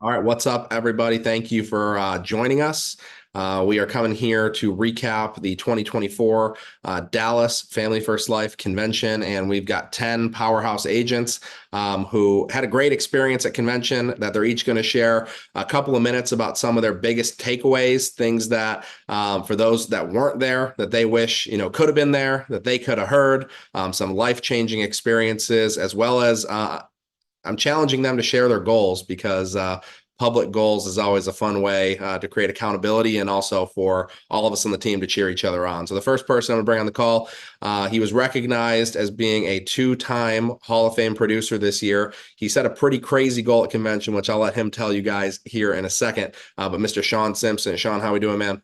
All right, what's up, everybody? Thank you for joining us. We are coming here to recap the 2024 Dallas Family First Life Convention, and we've got 10 powerhouse agents who had a great experience at convention that they're each going to share a couple of minutes about some of their biggest takeaways, things that for those that weren't there, that they wish could have been there, that they could have heard, some life-changing experiences, as well as I'm challenging them to share their goals because public goals is always a fun way to create accountability and also for all of us on the team to cheer each other on. So the first person I'm going to bring on the call, he was recognized as being a two-time Hall of Fame producer this year. He set a pretty crazy goal at convention, which I'll let him tell you guys here in a second. But Mr. Sean Simpson. Sean, how we doing, man?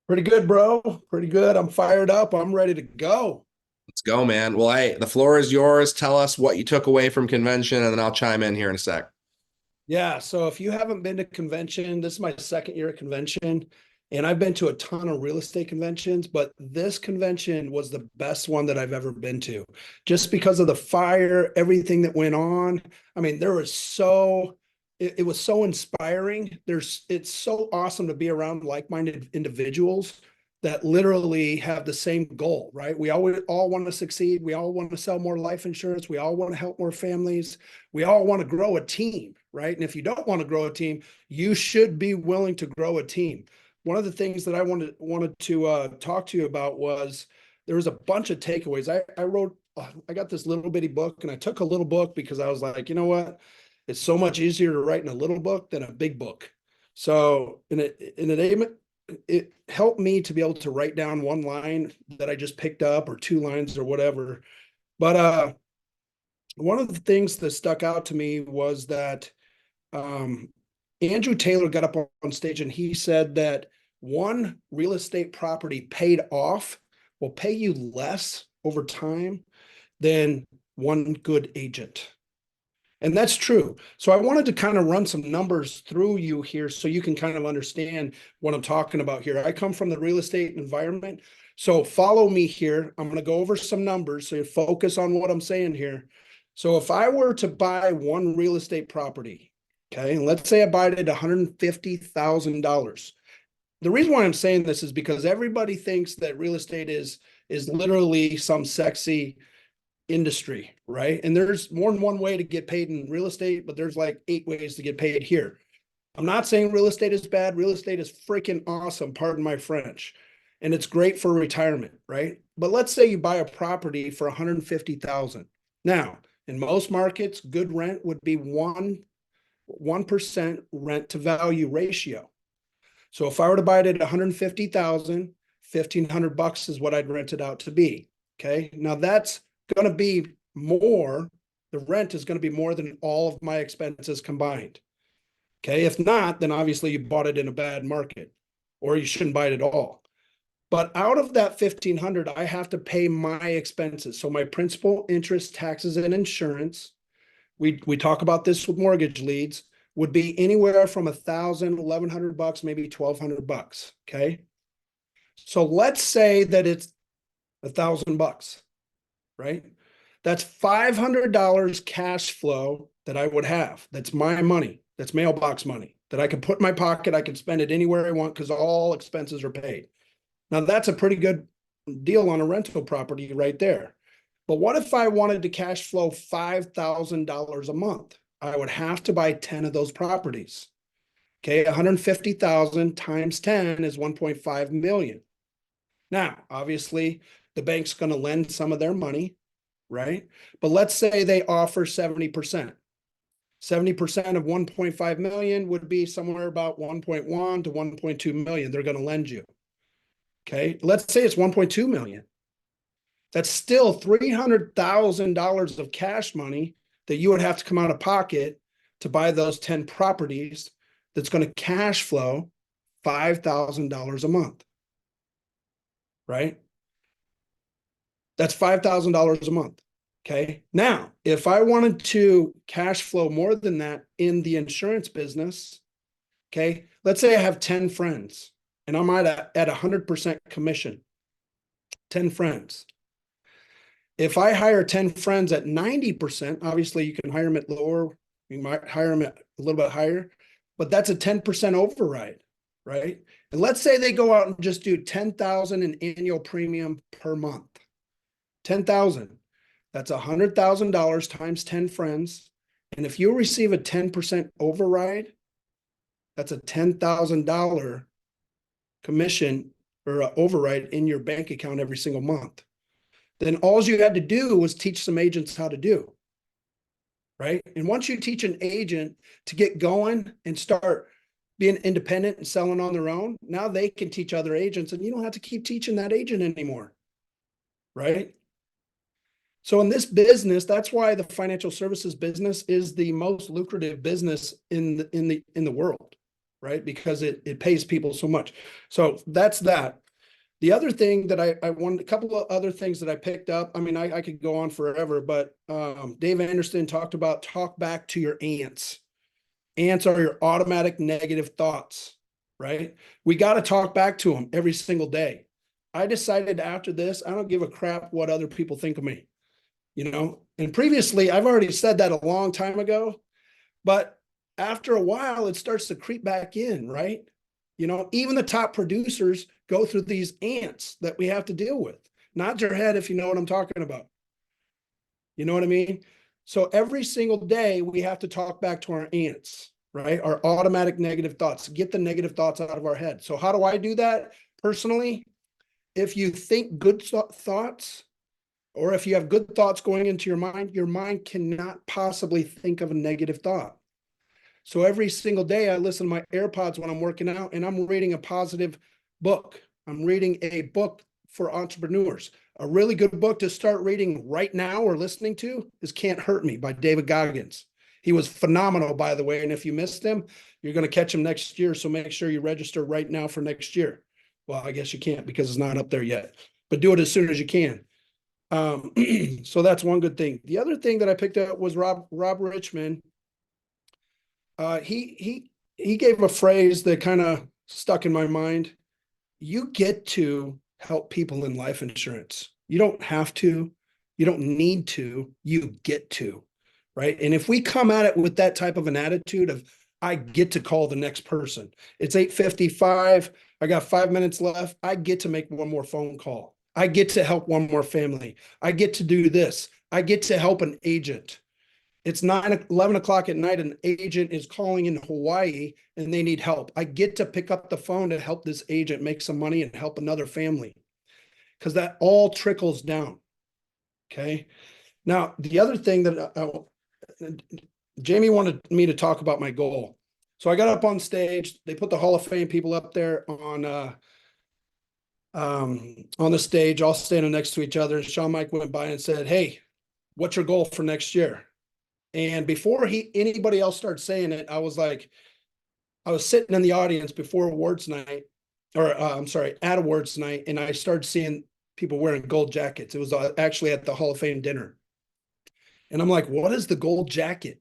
Pretty good, bro. Pretty good. I'm fired up. I'm ready to go. Let's go, man. Well, hey, the floor is yours. Tell us what you took away from convention, and then I'll chime in here in a sec. Yeah. So if you haven't been to convention, this is my second year at convention, and I've been to a ton of real estate conventions, but this convention was the best one that I've ever been to just because of the fire, everything that went on. I mean, it was so inspiring. It's so awesome to be around like-minded individuals that literally have the same goal, right? We all want to succeed. We all want to sell more life insurance. We all want to help more families. We all want to grow a team, right? And if you don't want to grow a team, you should be willing to grow a team. One of the things that I wanted to talk to you about was there was a bunch of takeaways. I got this little bitty book, and I took a little book because I was like, you know what? It's so much easier to write in a little book than a big book. So it helped me to be able to write down one line that I just picked up or two lines or whatever. But one of the things that stuck out to me was that um, Andrew Taylor got up on stage and he said that one real estate property paid off will pay you less over time than one good agent. And that's true. So I wanted to kind of run some numbers through you here so you can kind of understand what I'm talking about here. I come from the real estate environment. So follow me here. I'm going to go over some numbers so you focus on what I'm saying here. So if I were to buy one real estate property, okay, and let's say I buy it at $150,000. The reason why I'm saying this is because everybody thinks that real estate is literally some sexy industry, right? And there's more than one way to get paid in real estate, but there's like 8 ways to get paid here. I'm not saying real estate is bad. Real estate is freaking awesome, pardon my French. And it's great for retirement, right? But let's say you buy a property for 150,000. Now, in most markets, good rent would be 1% rent to value ratio. So if I were to buy it at 150,000, $1,500 is what I'd rent it out to be. Okay. Now that's going to be more. The rent is going to be more than all of my expenses combined. Okay. If not, then obviously you bought it in a bad market or you shouldn't buy it at all. But out of that 1,500, I have to pay my expenses. So my principal, interest, taxes, and insurance. We talk about this with mortgage leads would be anywhere from 1,000, $1,100, maybe $1,200. Okay. So let's say that it's $1,000, right? That's $500 cash flow that I would have. That's my money. That's mailbox money that I can put in my pocket. I can spend it anywhere I want because all expenses are paid. Now that's a pretty good deal on a rental property right there. But what if I wanted to cash flow $5,000 a month? I would have to buy 10 of those properties. Okay, 150,000 times 10 is 1.5 million. Now, obviously, the bank's going to lend some of their money, right? But let's say they offer 70%. 70% of 1.5 million would be somewhere about 1.1 to 1.2 million they're going to lend you. Okay, let's say it's 1.2 million. That's still $300,000 of cash money that you would have to come out of pocket to buy those 10 properties that's going to cash flow $5,000 a month, right? That's $5,000 a month. Okay. Now, if I wanted to cash flow more than that in the insurance business, okay, let's say I have 10 friends and I'm at 100% commission, 10 friends. If I hire 10 friends at 90%, obviously you can hire them at lower, you might hire them at a little bit higher, but that's a 10% override, right? And let's say they go out and just do 10,000 in annual premium per month. 10,000. That's $100,000 times 10 friends. And if you receive a 10% override, that's a $10,000 commission or override in your bank account every single month. Then all you had to do was teach some agents how to do, right? And once you teach an agent to get going and start being independent and selling on their own, now they can teach other agents and you don't have to keep teaching that agent anymore, right? So in this business, that's why the financial services business is the most lucrative business in the world, right? Because it pays people so much. So that's that. The other thing that I wanted, a couple of other things that I picked up. I mean, I could go on forever, but Dave Anderson talked about talk back to your ants. Ants are your automatic negative thoughts, right? We got to talk back to them every single day. I decided after this, I don't give a crap what other people think of me, you know? And previously, I've already said that a long time ago, but after a while, it starts to creep back in, right? You know, even the top producers go through these ants that we have to deal with. Nod your head if you know what I'm talking about. You know what I mean? So every single day we have to talk back to our ants, right? Our automatic negative thoughts, get the negative thoughts out of our head. So how do I do that personally? If you think good thoughts, or if you have good thoughts going into your mind cannot possibly think of a negative thought. So every single day I listen to my AirPods when I'm working out and I'm reading a positive book. I'm reading a book for entrepreneurs. A really good book to start reading right now or listening to is Can't Hurt Me by David Goggins. He was phenomenal, by the way. And if you missed him, you're going to catch him next year. So make sure you register right now for next year. Well, I guess you can't because it's not up there yet, but do it as soon as you can. So that's one good thing. The other thing that I picked up was Rob Richmond. He gave a phrase that kind of stuck in my mind. You get to help people in life insurance. You don't have to, you don't need to, you get to, right? And if we come at it with that type of an attitude of, I get to call the next person. It's 8:55. I got 5 minutes left. I get to make one more phone call. I get to help one more family. I get to do this. I get to help an agent. It's 11 o'clock at night. An agent is calling in Hawaii and they need help. I get to pick up the phone to help this agent make some money and help another family because that all trickles down. Okay. Now, the other thing that Jamie wanted me to talk about my goal. So I got up on stage. They put the Hall of Fame people up there on the stage, all standing next to each other. And Shawn Mike went by and said, "Hey, what's your goal for next year?" And before anybody else started saying it, I was sitting in the audience before awards night, or I'm sorry, at awards night, and I started seeing people wearing gold jackets. It was actually at the Hall of Fame dinner. And I'm like, what is the gold jacket?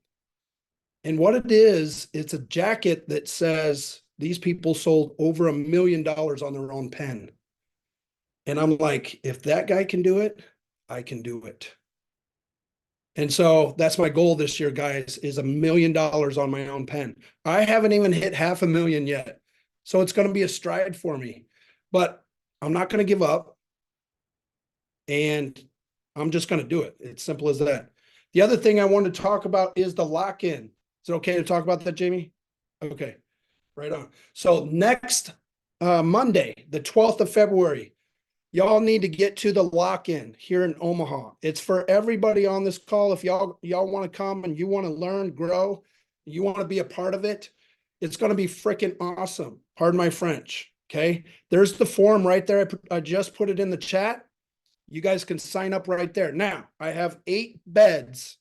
And what it is, it's a jacket that says these people sold over $1 million on their own pen. And I'm like, if that guy can do it, I can do it. And so that's my goal this year, guys, is $1 million on my own pen. I haven't even hit 500,000 yet. So it's going to be a stride for me, but I'm not going to give up. And I'm just going to do it. It's simple as that. The other thing I wanted to talk about is the lock-in. Is it okay to talk about that, Jamie? Okay, right on. So next Monday, the 12th of February, y'all need to get to the lock-in here in Omaha. It's for everybody on this call. If y'all want to come and you want to learn, grow, you want to be a part of it, it's going to be freaking awesome. Pardon my French. Okay. There's the form right there. I just put it in the chat. You guys can sign up right there. Now, I have 8 beds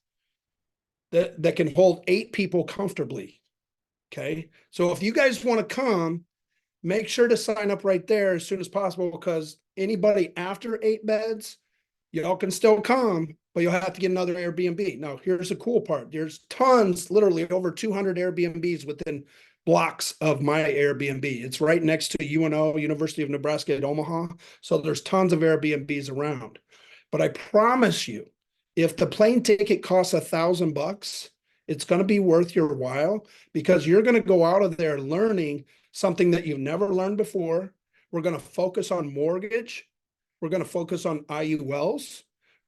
that can hold 8 people comfortably. Okay. So if you guys want to come, make sure to sign up right there as soon as possible, because anybody after 8 beds, y'all can still come, but you'll have to get another Airbnb. Now, here's the cool part. There's tons, literally over 200 Airbnbs within blocks of my Airbnb. It's right next to UNO, University of Nebraska at Omaha. So there's tons of Airbnbs around. But I promise you, if the plane ticket costs $1,000, it's going to be worth your while because you're going to go out of there learning something that you've never learned before. We're going to focus on mortgage. We're going to focus on IULs.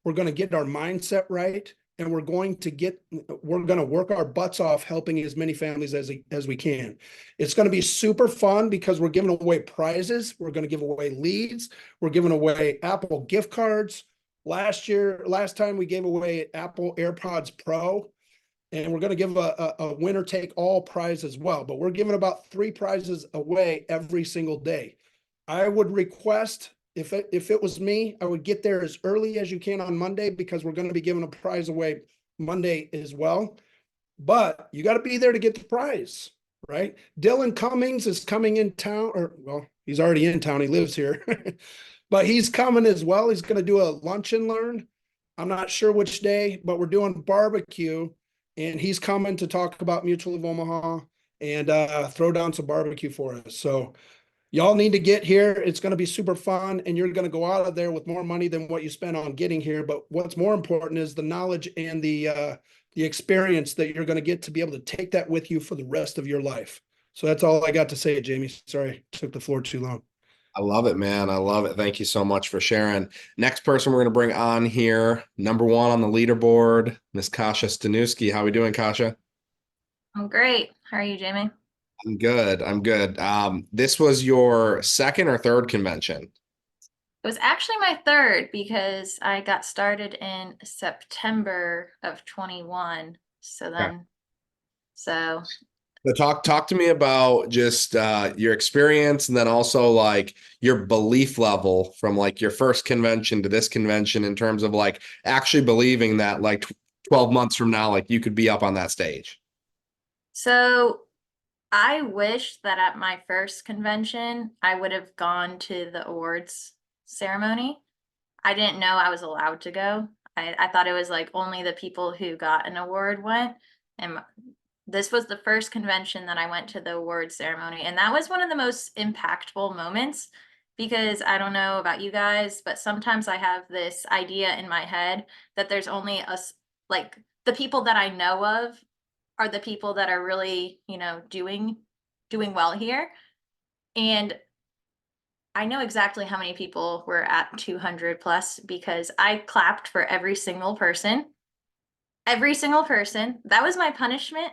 We're going to get our mindset right. And we're going to work our butts off helping as many families as we can. It's going to be super fun because we're giving away prizes. We're going to give away leads. We're giving away Apple gift cards. Last time we gave away Apple AirPods Pro, and we're going to give a winner take all prize as well. But we're giving about 3 prizes away every single day. I would request, if it was me, I would get there as early as you can on Monday because we're going to be giving a prize away Monday as well. But you got to be there to get the prize, right? Dylan Cummings is coming in town, or well, he's already in town. He lives here, but he's coming as well. He's going to do a lunch and learn. I'm not sure which day, but we're doing barbecue, and he's coming to talk about Mutual of Omaha and throw down some barbecue for us. So y'all need to get here. It's going to be super fun, and you're going to go out of there with more money than what you spent on getting here. But what's more important is the knowledge and the experience that you're going to get to be able to take that with you for the rest of your life. So that's all I got to say, Jamie. Sorry, took the floor too long. I love it, man. I love it. Thank you so much for sharing. Next person we're going to bring on here, number 1 on the leaderboard, Miss Kasha Stanuski. How we doing, Kasha? I'm great. How are you, Jamie? I'm good. I'm good. This was your second or third convention? It was actually my third because I got started in September of 21. So Okay. then, so So talk to me about just your experience, and then also like your belief level from like your first convention to this convention in terms of like actually believing that like 12 months from now, like you could be up on that stage. so I wish that at my first convention, I would have gone to the awards ceremony. I didn't know I was allowed to go. I thought it was like only the people who got an award went. And this was the first convention that I went to the award ceremony. And that was one of the most impactful moments because I don't know about you guys, but sometimes I have this idea in my head that there's only us, like the people that I know of are the people that are really, doing well here. And I know exactly how many people were at 200 plus because I clapped for every single person. Every single person. That was my punishment.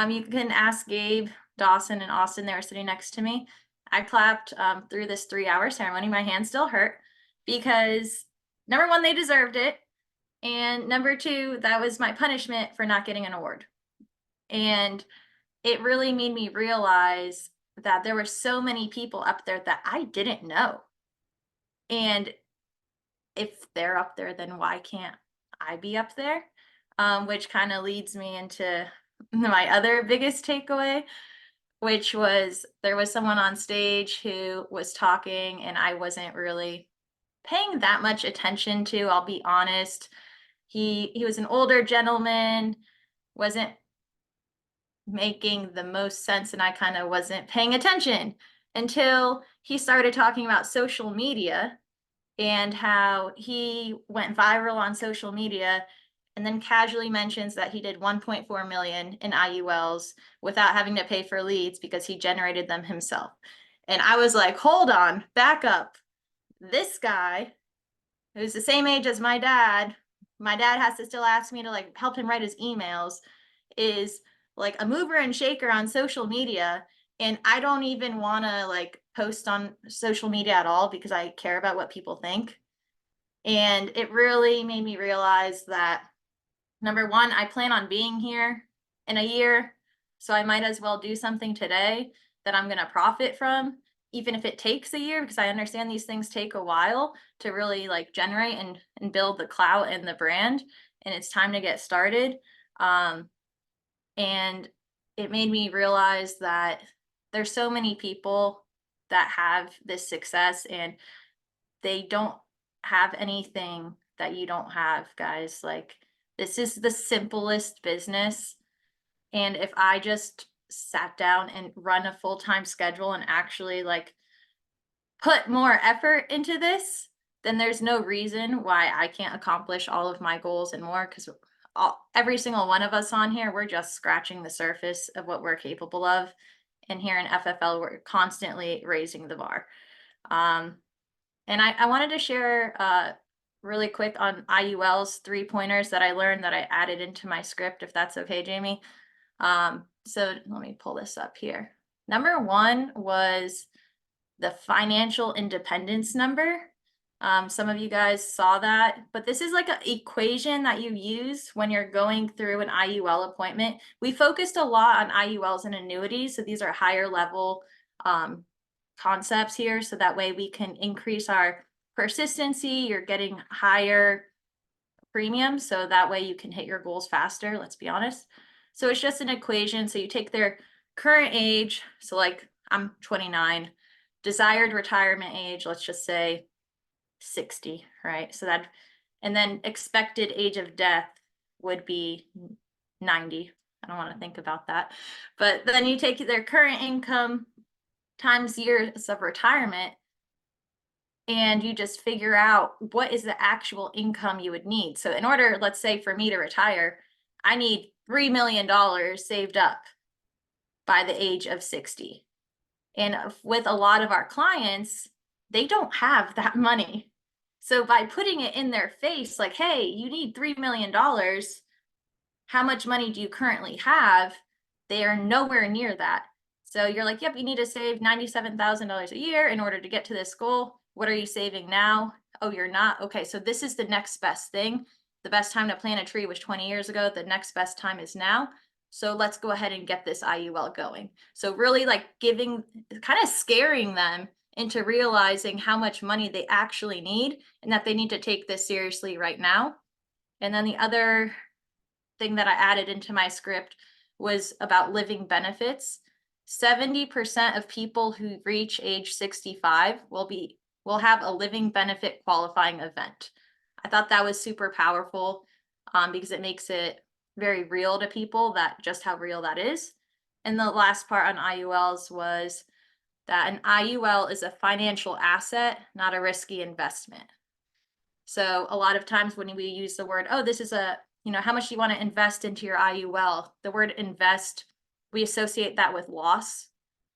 You can ask Gabe, Dawson, and Austin. They were sitting next to me. I clapped through this 3-hour ceremony. My hands still hurt because number one, they deserved it. And number two, that was my punishment for not getting an award. And it really made me realize that there were so many people up there that I didn't know. And if they're up there, then why can't I be up there? Which kind of leads me into my other biggest takeaway, which was there was someone on stage who was talking and I wasn't really paying that much attention to, I'll be honest. He was an older gentleman, wasn't making the most sense, and I kind of wasn't paying attention until he started talking about social media and how he went viral on social media, and then casually mentions that he did 1.4 million in IULs without having to pay for leads because he generated them himself. And I was like, hold on, back up. This guy, who's the same age as my dad has to still ask me to like help him write his emails, is like a mover and shaker on social media. And I don't even want to like post on social media at all because I care about what people think. And it really made me realize that number one, I plan on being here in a year. So I might as well do something today that I'm going to profit from, even if it takes a year, because I understand these things take a while to really like generate and build the clout and the brand. And it's time to get started. And it made me realize that there's so many people that have this success and they don't have anything that you don't have, guys. Like, this is the simplest business. And if I just sat down and run a full-time schedule and actually like put more effort into this, then there's no reason why I can't accomplish all of my goals and more, because every single one of us on here, we're just scratching the surface of what we're capable of. And here in FFL, we're constantly raising the bar. And I wanted to share really quick on IUL's 3-pointers that I learned that I added into my script, if that's okay, Jamie. So let me pull this up here. Number 1 was the financial independence number. Some of you guys saw that, but this is like an equation that you use when you're going through an IUL appointment. We focused a lot on IULs and annuities, so these are higher level concepts here, so that way we can increase our persistency. You're getting higher premiums, so that way you can hit your goals faster, let's be honest. So it's just an equation. So you take their current age, so like I'm 29, desired retirement age, let's just say 60, right? So that, and then expected age of death would be 90. I don't want to think about that. But then you take their current income times years of retirement, and you just figure out what is the actual income you would need. So in order, let's say for me to retire, I need $3 million saved up by the age of 60. And with a lot of our clients, they don't have that money. So by putting it in their face, like, hey, you need $3 million, how much money do you currently have? They are nowhere near that. So you're like, yep, you need to save $97,000 a year in order to get to this goal. What are you saving now? Oh, you're not? Okay, so this is the next best thing. The best time to plant a tree was 20 years ago. The next best time is now. So let's go ahead and get this IUL going. So really like giving, kind of scaring them into realizing how much money they actually need and that they need to take this seriously right now. And then the other thing that I added into my script was about living benefits. 70% of people who reach age 65 will have a living benefit qualifying event. I thought that was super powerful because it makes it very real to people, that just how real that is. And the last part on IULs was that an IUL is a financial asset, not a risky investment. So a lot of times when we use the word, oh, this is a, how much do you want to invest into your IUL? The word invest, we associate that with loss,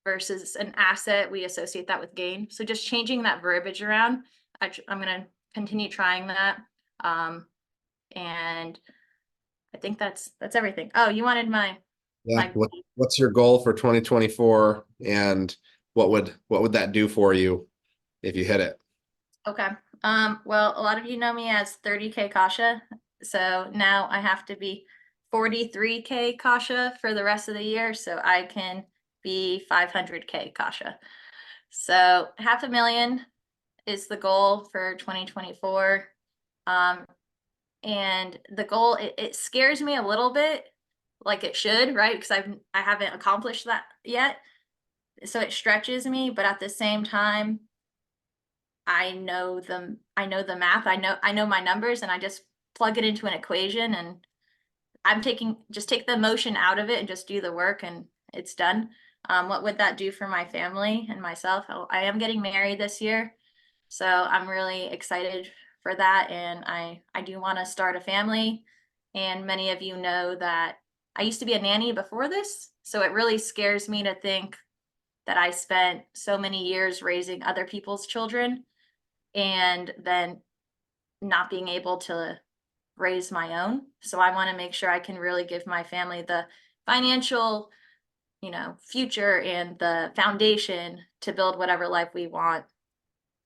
versus an asset, we associate that with gain. So just changing that verbiage around, I'm going to continue trying that. And I think that's everything. Oh, you wanted my What's your goal for 2024, and what would that do for you if you hit it? Okay. Well, a lot of you know me as 30K Kasha. So now I have to be 43K Kasha for the rest of the year, so I can be 500K Kasha. So $500,000 is the goal for 2024. And the goal, it scares me a little bit, like it should, right? Because I haven't accomplished that yet. So it stretches me, but at the same time, I know the math. I know my numbers, and I just plug it into an equation, and I'm just take the emotion out of it and just do the work, and it's done. What would that do for my family and myself? I am getting married this year, so I'm really excited for that. And I do want to start a family. And many of you know that I used to be a nanny before this. So it really scares me to think that I spent so many years raising other people's children and then not being able to raise my own. So I want to make sure I can really give my family the financial, future and the foundation to build whatever life we want.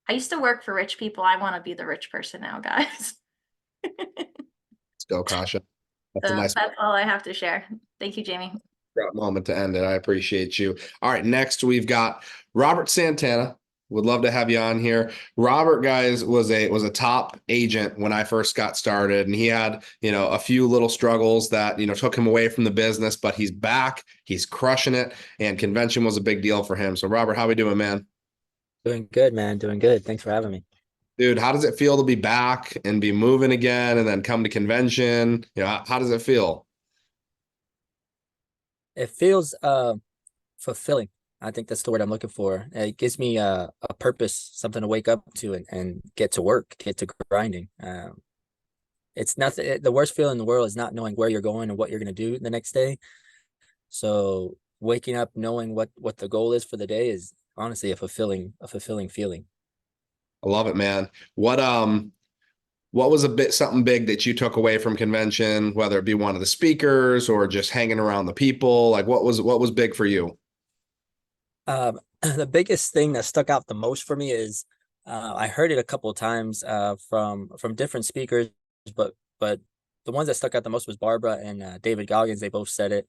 I used to work for rich people. I want to be the rich person now, guys. Let's go, Kasha. That's That's all I have to share. Thank you, Jamie. Great moment to end it. I appreciate you. All right, next we've got Robert Santana. Would love to have you on here. Robert, guys, was a top agent when I first got started, and he had, a few little struggles that, took him away from the business, but he's back, he's crushing it, and convention was a big deal for him. So Robert, how we doing, man? Doing good, man. Doing good. Thanks for having me. Dude, how does it feel to be back and be moving again and then come to convention? How does it feel? It feels fulfilling. I think that's the word I'm looking for. It gives me a purpose, something to wake up to and get to work, get to grinding. It's nothing. The worst feeling in the world is not knowing where you're going and what you're going to do the next day. So waking up knowing what the goal is for the day is honestly a fulfilling feeling. I love it, man. What was something big that you took away from convention, whether it be one of the speakers or just hanging around the people? Like what was big for you? The biggest thing that stuck out the most for me is I heard it a couple of times from different speakers, but the ones that stuck out the most was Barbara and David Goggins. They both said it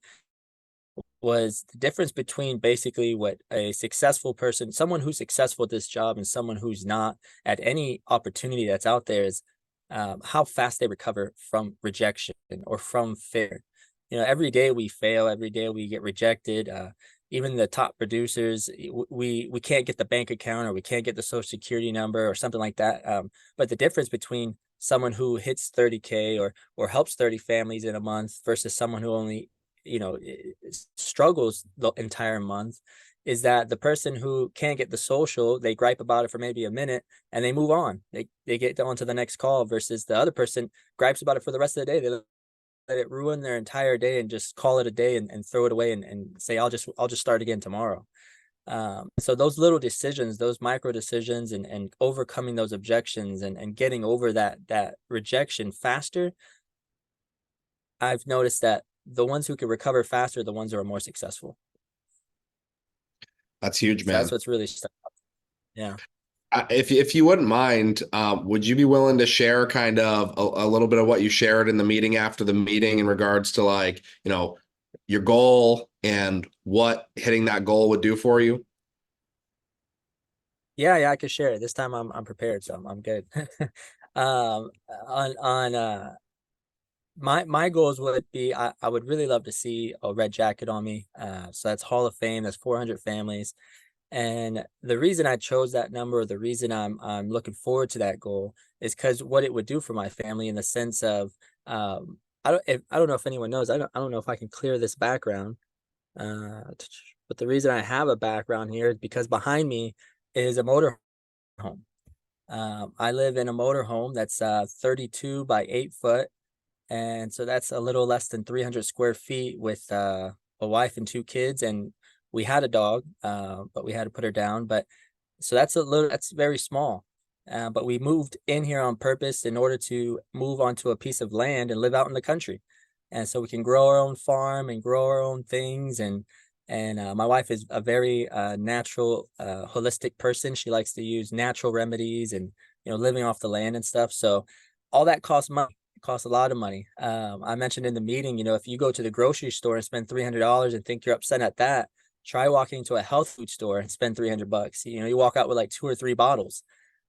was the difference between basically what a successful person, someone who's successful at this job, and someone who's not at any opportunity that's out there is how fast they recover from rejection or from failure. You know, every day we fail, every day we get rejected. Even the top producers, we can't get the bank account or we can't get the social security number or something like that. But the difference between someone who hits 30K or helps 30 families in a month versus someone who only, you know, struggles the entire month is that the person who can't get the social, they gripe about it for maybe a minute and they move on. They get on to the next call versus the other person gripes about it for the rest of the day. They let it ruin their entire day and just call it a day and throw it away and say, I'll just start again tomorrow. So those little decisions, those micro decisions and overcoming those objections and getting over that rejection faster, I've noticed that the ones who can recover faster are the ones who are more successful. That's huge, So man. that's what's really stuck out. Yeah. If you wouldn't mind, would you be willing to share kind of a little bit of what you shared in the meeting after the meeting in regards to like, you know, your goal and what hitting that goal would do for you? Yeah, I could share it. This time I'm prepared, so I'm good. On my goals would be I would really love to see a red jacket on me. So that's Hall of Fame, that's 400 families. And the reason I chose that number, the reason I'm looking forward to that goal is because what it would do for my family in the sense of I don't know if anyone knows. I don't know if I can clear this background. But the reason I have a background here is because behind me is a motor home. I live in a motor home that's 32 by 8 foot. And so that's a little less than 300 square feet with a wife and 2 kids. And we had a dog, but we had to put her down. But so that's very small. But we moved in here on purpose in order to move onto a piece of land and live out in the country. And so we can grow our own farm and grow our own things. And my wife is a very natural, holistic person. She likes to use natural remedies and, you know, living off the land and stuff. So all that costs money. It costs a lot of money. I mentioned in the meeting, you know, if you go to the grocery store and spend $300 and think you're upset at that, try walking into a health food store and spend $300. You know, you walk out with like 2 or 3 bottles,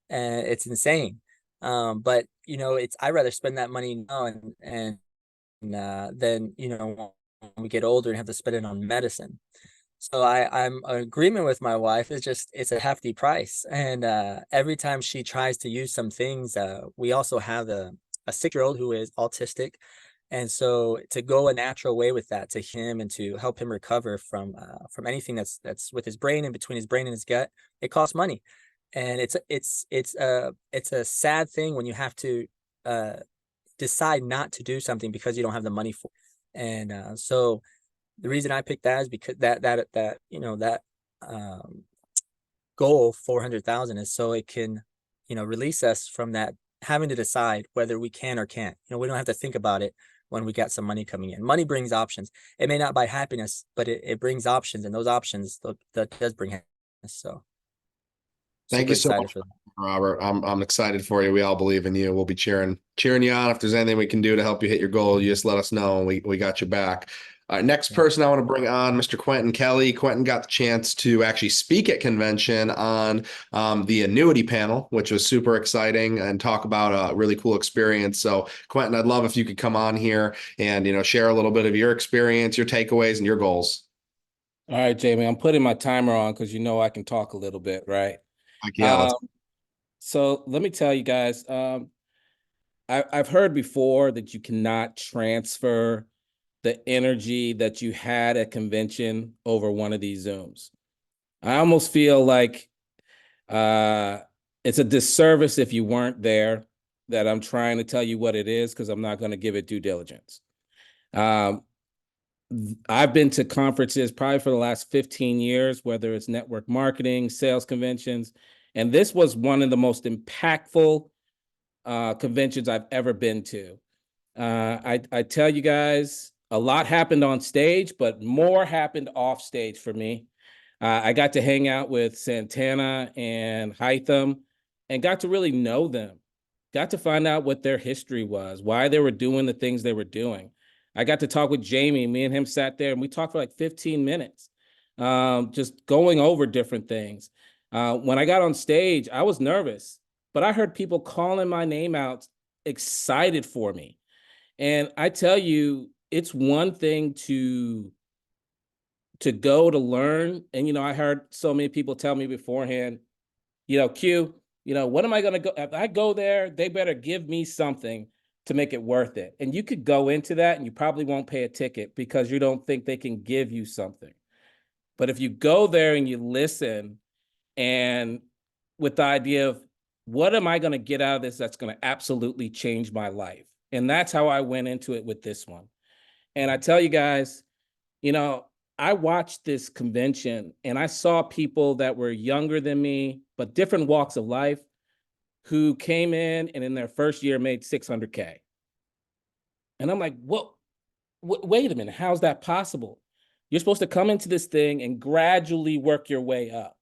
and it's insane. But you know, I'd rather spend that money now and then you know when we get older and have to spend it on medicine. So I'm in agreement with my wife. It's a hefty price, and every time she tries to use some things, we also have a 6-year-old who is autistic. And so to go a natural way with that to him and to help him recover from anything that's with his brain and between his brain and his gut, it costs money. And it's a sad thing when you have to decide not to do something because you don't have the money for it. And so the reason I picked that is because that you know that goal 400,000 is so it can, you know, release us from that having to decide whether we can or can't. You know, we don't have to think about it when we got some money coming in. Money brings options. It may not buy happiness, but it brings options, and those options that does bring happiness. So Thank you so much, Robert. I'm excited for you. We all believe in you. We'll be cheering you on. If there's anything we can do to help you hit your goal, you just let us know, and we got your back. Next person I want to bring on, Mr. Quentin Kelly. Quentin got the chance to actually speak at convention on the annuity panel, which was super exciting, and talk about a really cool experience. So Quentin, I'd love if you could come on here and, you know, share a little bit of your experience, your takeaways, and your goals. All right, Jamie, I'm putting my timer on because you know I can talk a little bit, right? Like, yeah, so let me tell you guys, I've heard before that you cannot transfer the energy that you had at convention over one of these Zooms. I almost feel like it's a disservice if you weren't there, that I'm trying to tell you what it is, because I'm not going to give it due diligence. I've been to conferences probably for the last 15 years, whether it's network marketing, sales conventions, and this was one of the most impactful conventions I've ever been to. I tell you guys, a lot happened on stage, but more happened off stage for me. I got to hang out with Santana and Hytham and got to really know them. Got to find out what their history was, why they were doing the things they were doing. I got to talk with Jamie. Me and him sat there and we talked for like 15 minutes, just going over different things. When I got on stage, I was nervous, but I heard people calling my name out, excited for me. And I tell you, it's one thing to go to learn. And, you know, I heard so many people tell me beforehand, you know, Q, you know, what am I going to go? If I go there, they better give me something to make it worth it. And you could go into that and you probably won't pay a ticket because you don't think they can give you something. But if you go there and you listen, and with the idea of what am I going to get out of this that's going to absolutely change my life? And that's how I went into it with this one. And I tell you guys, you know, I watched this convention and I saw people that were younger than me, but different walks of life, who came in and in their first year made 600K. And I'm like, wait a minute, how's that possible? You're supposed to come into this thing and gradually work your way up.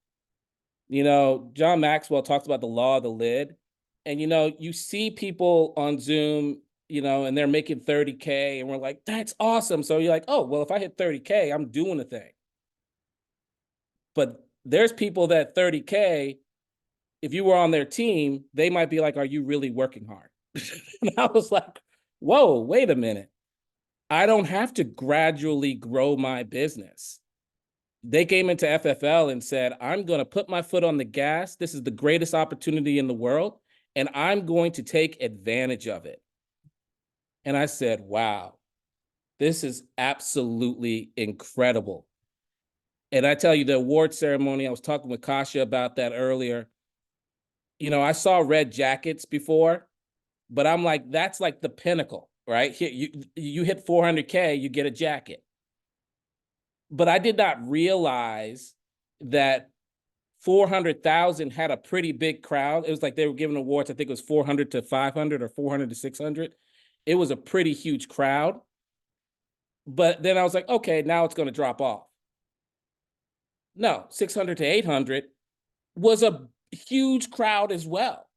You know, John Maxwell talks about the law of the lid. And, you know, you see people on Zoom, you know, and they're making 30K and we're like, that's awesome. So you're like, oh, well, if I hit 30K, I'm doing a thing. But there's people that 30K, if you were on their team, they might be like, are you really working hard? And I was like, whoa, wait a minute. I don't have to gradually grow my business. They came into FFL and said, I'm going to put my foot on the gas. This is the greatest opportunity in the world, and I'm going to take advantage of it. And I said, wow, this is absolutely incredible. And I tell you, the award ceremony, I was talking with Kasha about that earlier. You know, I saw red jackets before, but I'm like, that's like the pinnacle, right? Here, you hit 400K, you get a jacket. But I did not realize that 400,000 had a pretty big crowd. It was like they were giving awards, I think it was 400 to 500 or 400 to 600. It was a pretty huge crowd. But then I was like, okay, now it's going to drop off. No, 600 to 800 was a huge crowd as well.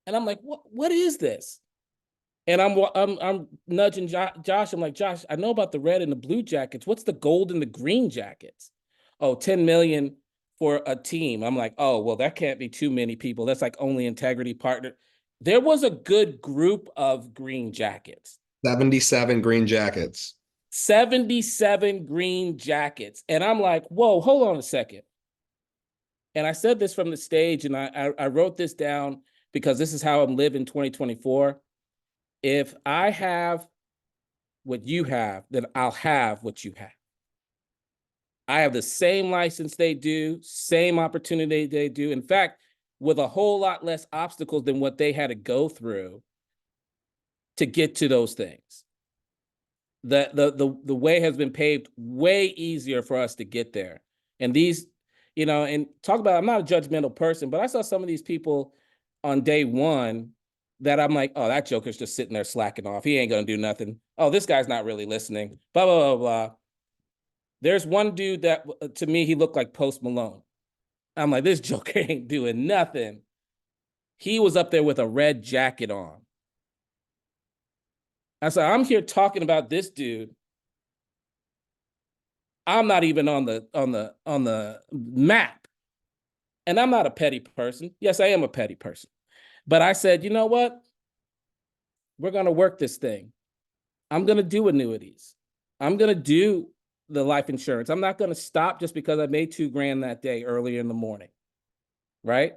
And I'm like, what is this? And I'm nudging Josh. I'm like, Josh, I know about the red and the blue jackets. What's the gold and the green jackets? Oh, 10 million for a team. I'm like, oh, well, that can't be too many people. That's like only Integrity Partner. There was a good group of green jackets. 77 green jackets. 77 green jackets. And I'm like, whoa, hold on a second. And I said this from the stage, and I wrote this down because this is how I'm living 2024. If I have what you have, then I'll have what you have. I have the same license they do, same opportunity they do. In fact, with a whole lot less obstacles than what they had to go through to get to those things. The way has been paved way easier for us to get there. And these, you know, and talk about, I'm not a judgmental person, but I saw some of these people on day one that I'm like, oh, that joker's just sitting there slacking off. He ain't going to do nothing. Oh, this guy's not really listening. Blah, blah, blah, blah. There's one dude that, to me, he looked like Post Malone. I'm like, this joker ain't doing nothing. He was up there with a red jacket on. I said, I'm here talking about this dude. I'm not even on the map. And I'm not a petty person. Yes, I am a petty person. But I said, you know what? We're going to work this thing. I'm going to do annuities. I'm going to do the life insurance. I'm not going to stop just because I made $2,000 that day earlier in the morning. Right?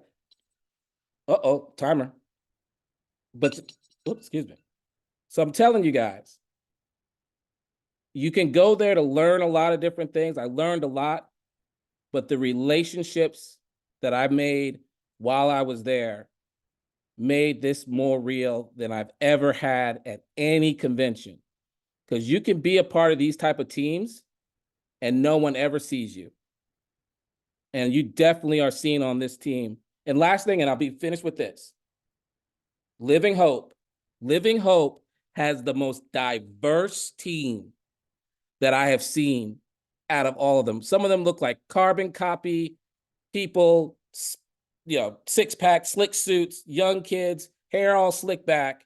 Uh-oh, timer. But, oops, excuse me. So I'm telling you guys, you can go there to learn a lot of different things. I learned a lot. but the relationships that I made while I was there made this more real than I've ever had at any convention. Because you can be a part of these type of teams and no one ever sees you. And you definitely are seen on this team. And last thing, and I'll be finished with this. Living Hope. Living Hope has the most diverse team that I have seen out of all of them. Some of them look like carbon copy people, you know, six-pack, slick suits, young kids, hair all slicked back.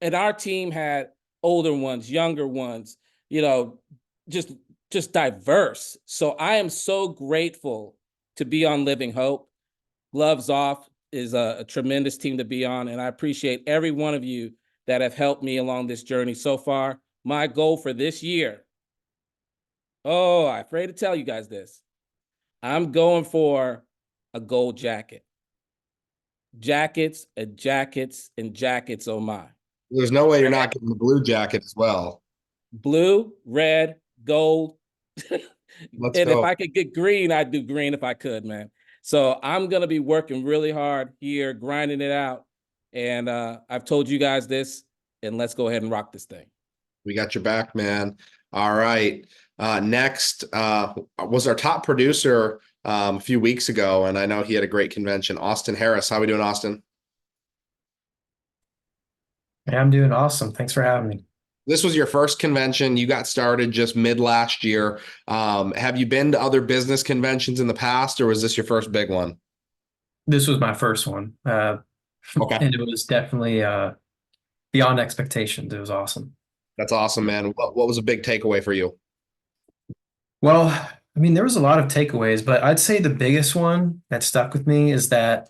And our team had older ones, younger ones, you know, just diverse. So I am so grateful to be on Living Hope. Gloves Off is a tremendous team to be on, and I appreciate every one of you that have helped me along this journey so far. My goal for this year, oh, I'm afraid to tell you guys this. I'm going for a gold jacket. Jackets and jackets and jackets, oh my. There's no way you're not getting the blue jacket as well. Blue, red, gold. Let's And go. if I could get green, I'd do green if I could, man. So I'm going to be working really hard here, grinding it out. And I've told you guys this, and let's go ahead and rock this thing. We got your back, man. All right. Next was our top producer a few weeks ago, and I know he had a great convention. Austin Harris. How we doing, Austin? Yeah, I'm doing awesome. Thanks for having me. This was your first convention. You got started just mid last year. Have you been to other business conventions in the past, or was this your first big one? This was my first one. Okay. And it was definitely beyond expectations. It was awesome. That's awesome, man. What was a big takeaway for you? Well, I mean, there was a lot of takeaways, but I'd say the biggest one that stuck with me is that,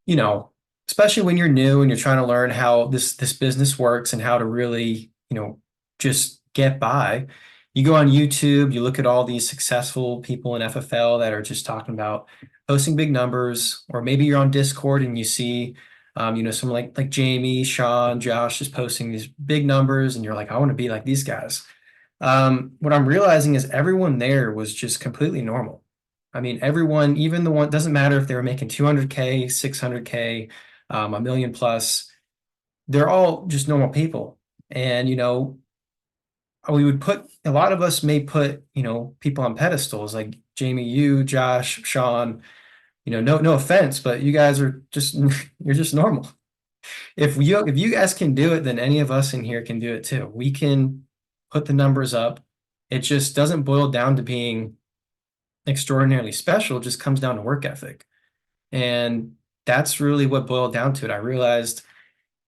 you know, especially when you're new and you're trying to learn how this business works and how to really, you know, just get by. You go on YouTube, you look at all these successful people in FFL that are just talking about posting big numbers, or maybe you're on Discord and you see, you know, someone like Jamie, Sean, Josh is posting these big numbers, and you're like, I want to be like these guys. What I'm realizing is everyone there was just completely normal. I mean, everyone, even the one, doesn't matter if they were making 200K, 600K, a million plus, they're all just normal people. And, you know, we would put, a lot of us may put, you know, people on pedestals like Jamie, you, Josh, Sean, you know, no offense, but you guys are just, you're just normal. If you guys can do it, then any of us in here can do it too. We can put the numbers up. It just doesn't boil down to being extraordinarily special. It just comes down to work ethic. And that's really what boiled down to it. I realized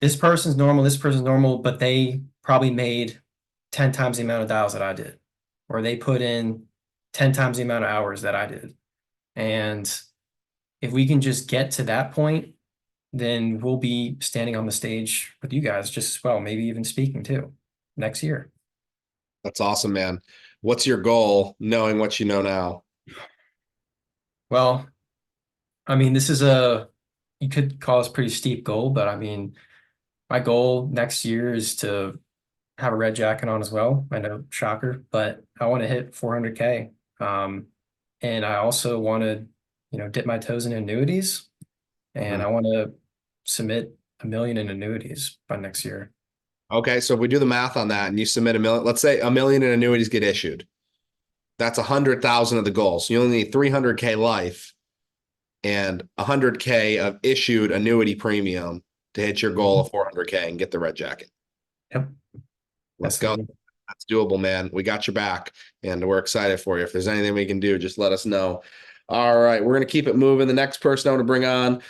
this person's normal, but they probably made 10 times the amount of dials that I did, or they put in 10 times the amount of hours that I did. And if we can just get to that point, then we'll be standing on the stage with you guys just as well, maybe even speaking too next year. That's awesome, man. What's your goal, knowing what you know now? Well, I mean, this is you could call this a pretty steep goal, but I mean, my goal next year is to have a red jacket on as well. I know, shocker, but I want to hit 400K. And I also want to, you know, dip my toes in annuities, and I want to submit 1 million in annuities by next year. Okay, so if we do the math on that and you submit 1 million, let's say 1 million in annuities get issued. That's 100,000 of the goal. So you only need 300K life and 100K of issued annuity premium to hit your goal of 400K and get the red jacket. Yep. Let's go. That's doable, man. We got your back, and we're excited for you. If there's anything we can do, just let us know. All right, we're going to keep it moving. The next person I want to bring on,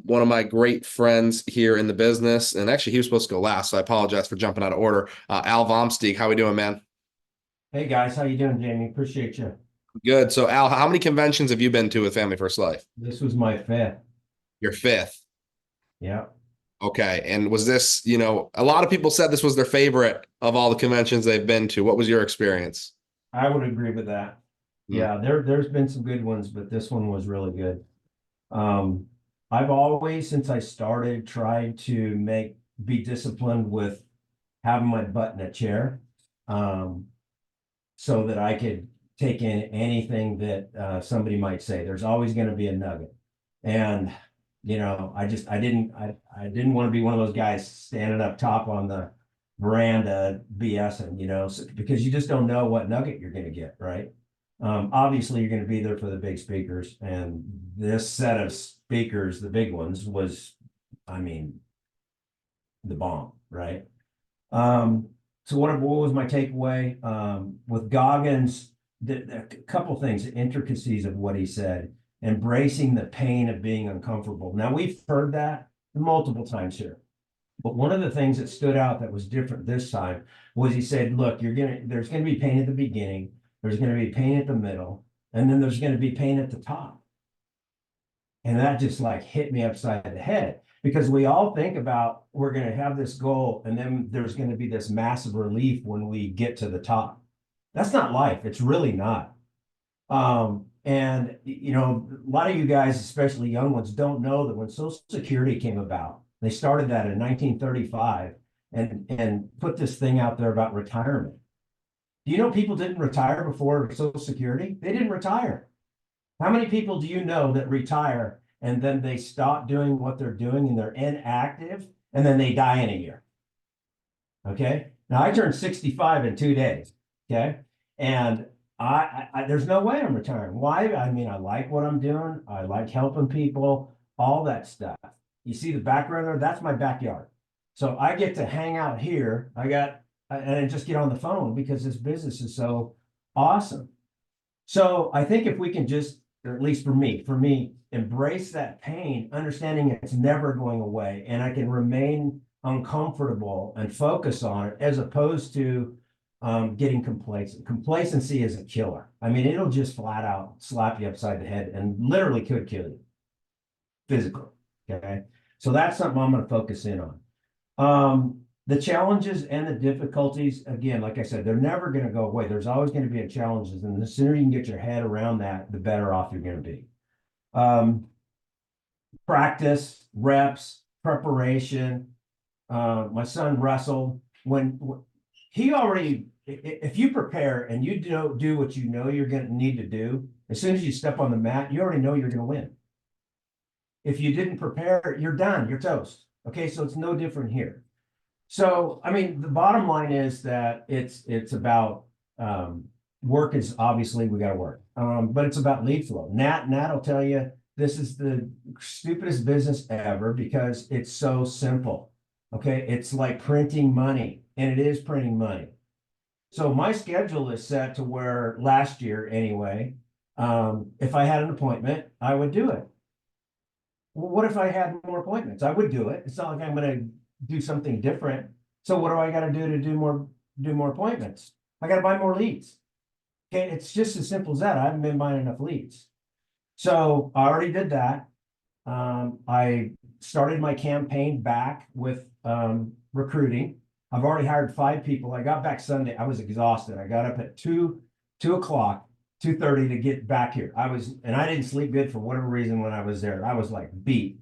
one of my great friends here in the business, and actually he was supposed to go last, so I apologize for jumping out of order. Al Vomsteeg, how we doing, man? Hey guys, how you doing, Jamie? Appreciate you. Good. So Al, how many conventions have you been to with Family First Life? This was my fifth. Your fifth. Yeah. Okay. And was this, you know, a lot of people said this was their favorite of all the conventions they've been to. What was your experience? I would agree with that. Yeah, there's been some good ones, but this one was really good. I've always, since I started, tried to be disciplined with having my butt in a chair, so that I could take in anything that somebody might say. There's always going to be a nugget. And, you know, I didn't want to be one of those guys standing up top on the veranda BSing, you know, because you just don't know what nugget you're going to get, right? Obviously, you're going to be there for the big speakers, and this set of speakers, the big ones, was, I mean, the bomb, right? So what was my takeaway? With Goggins, a couple things, the intricacies of what he said, embracing the pain of being uncomfortable. Now, we've heard that multiple times here. But one of the things that stood out that was different this time was he said, look, there's gonna be pain at the beginning, there's gonna be pain at the middle, and then there's gonna be pain at the top. And that just like hit me upside the head, because we all think about, we're gonna have this goal and then there's gonna be this massive relief when we get to the top. That's not life, it's really not. And you know, a lot of you guys, especially young ones, don't know that when Social Security came about, they started that in 1935 and put this thing out there about retirement. Do you know people didn't retire before Social Security? They didn't retire. How many people do you know that retire and then they stop doing what they're doing and they're inactive and then they die in a year? Okay. Now I turned 65 in 2 days. Okay. And there's no way I'm retiring. Why? I mean, I like what I'm doing. I like helping people, all that stuff. You see the background there? That's my backyard. So I get to hang out here. And just get on the phone because this business is so awesome. So I think if we can just, or at least for me, embrace that pain, understanding it's never going away, and I can remain uncomfortable and focus on it as opposed to getting complacent. Complacency is a killer. I mean, it'll just flat out slap you upside the head and literally could kill you physically. Okay. So that's something I'm going to focus in on. The challenges and the difficulties, again, like I said, they're never going to go away. There's always going to be challenges. And the sooner you can get your head around that, the better off you're going to be. Practice, reps, preparation. My son Russell, when he already, if you prepare and you do what you know you're going to need to do, as soon as you step on the mat, you already know you're going to win. If you didn't prepare, you're done, you're toast. Okay, so it's no different here. So, I mean, the bottom line is that it's about work is obviously we got to work, but it's about lead flow. Nat will tell you this is the stupidest business ever because it's so simple. Okay, it's like printing money, and it is printing money. So my schedule is set to where last year anyway, if I had an appointment, I would do it. Well, what if I had more appointments? I would do it. It's not like I'm going to do something different. So what do I got to do to do more appointments? I got to buy more leads. Okay, it's just as simple as that. I haven't been buying enough leads. So I already did that. I started my campaign back with recruiting. I've already hired 5 people. I got back Sunday. I was exhausted. I got up at 2 o'clock. 2:30 to get back here. I didn't sleep good for whatever reason when I was there. I was like beat.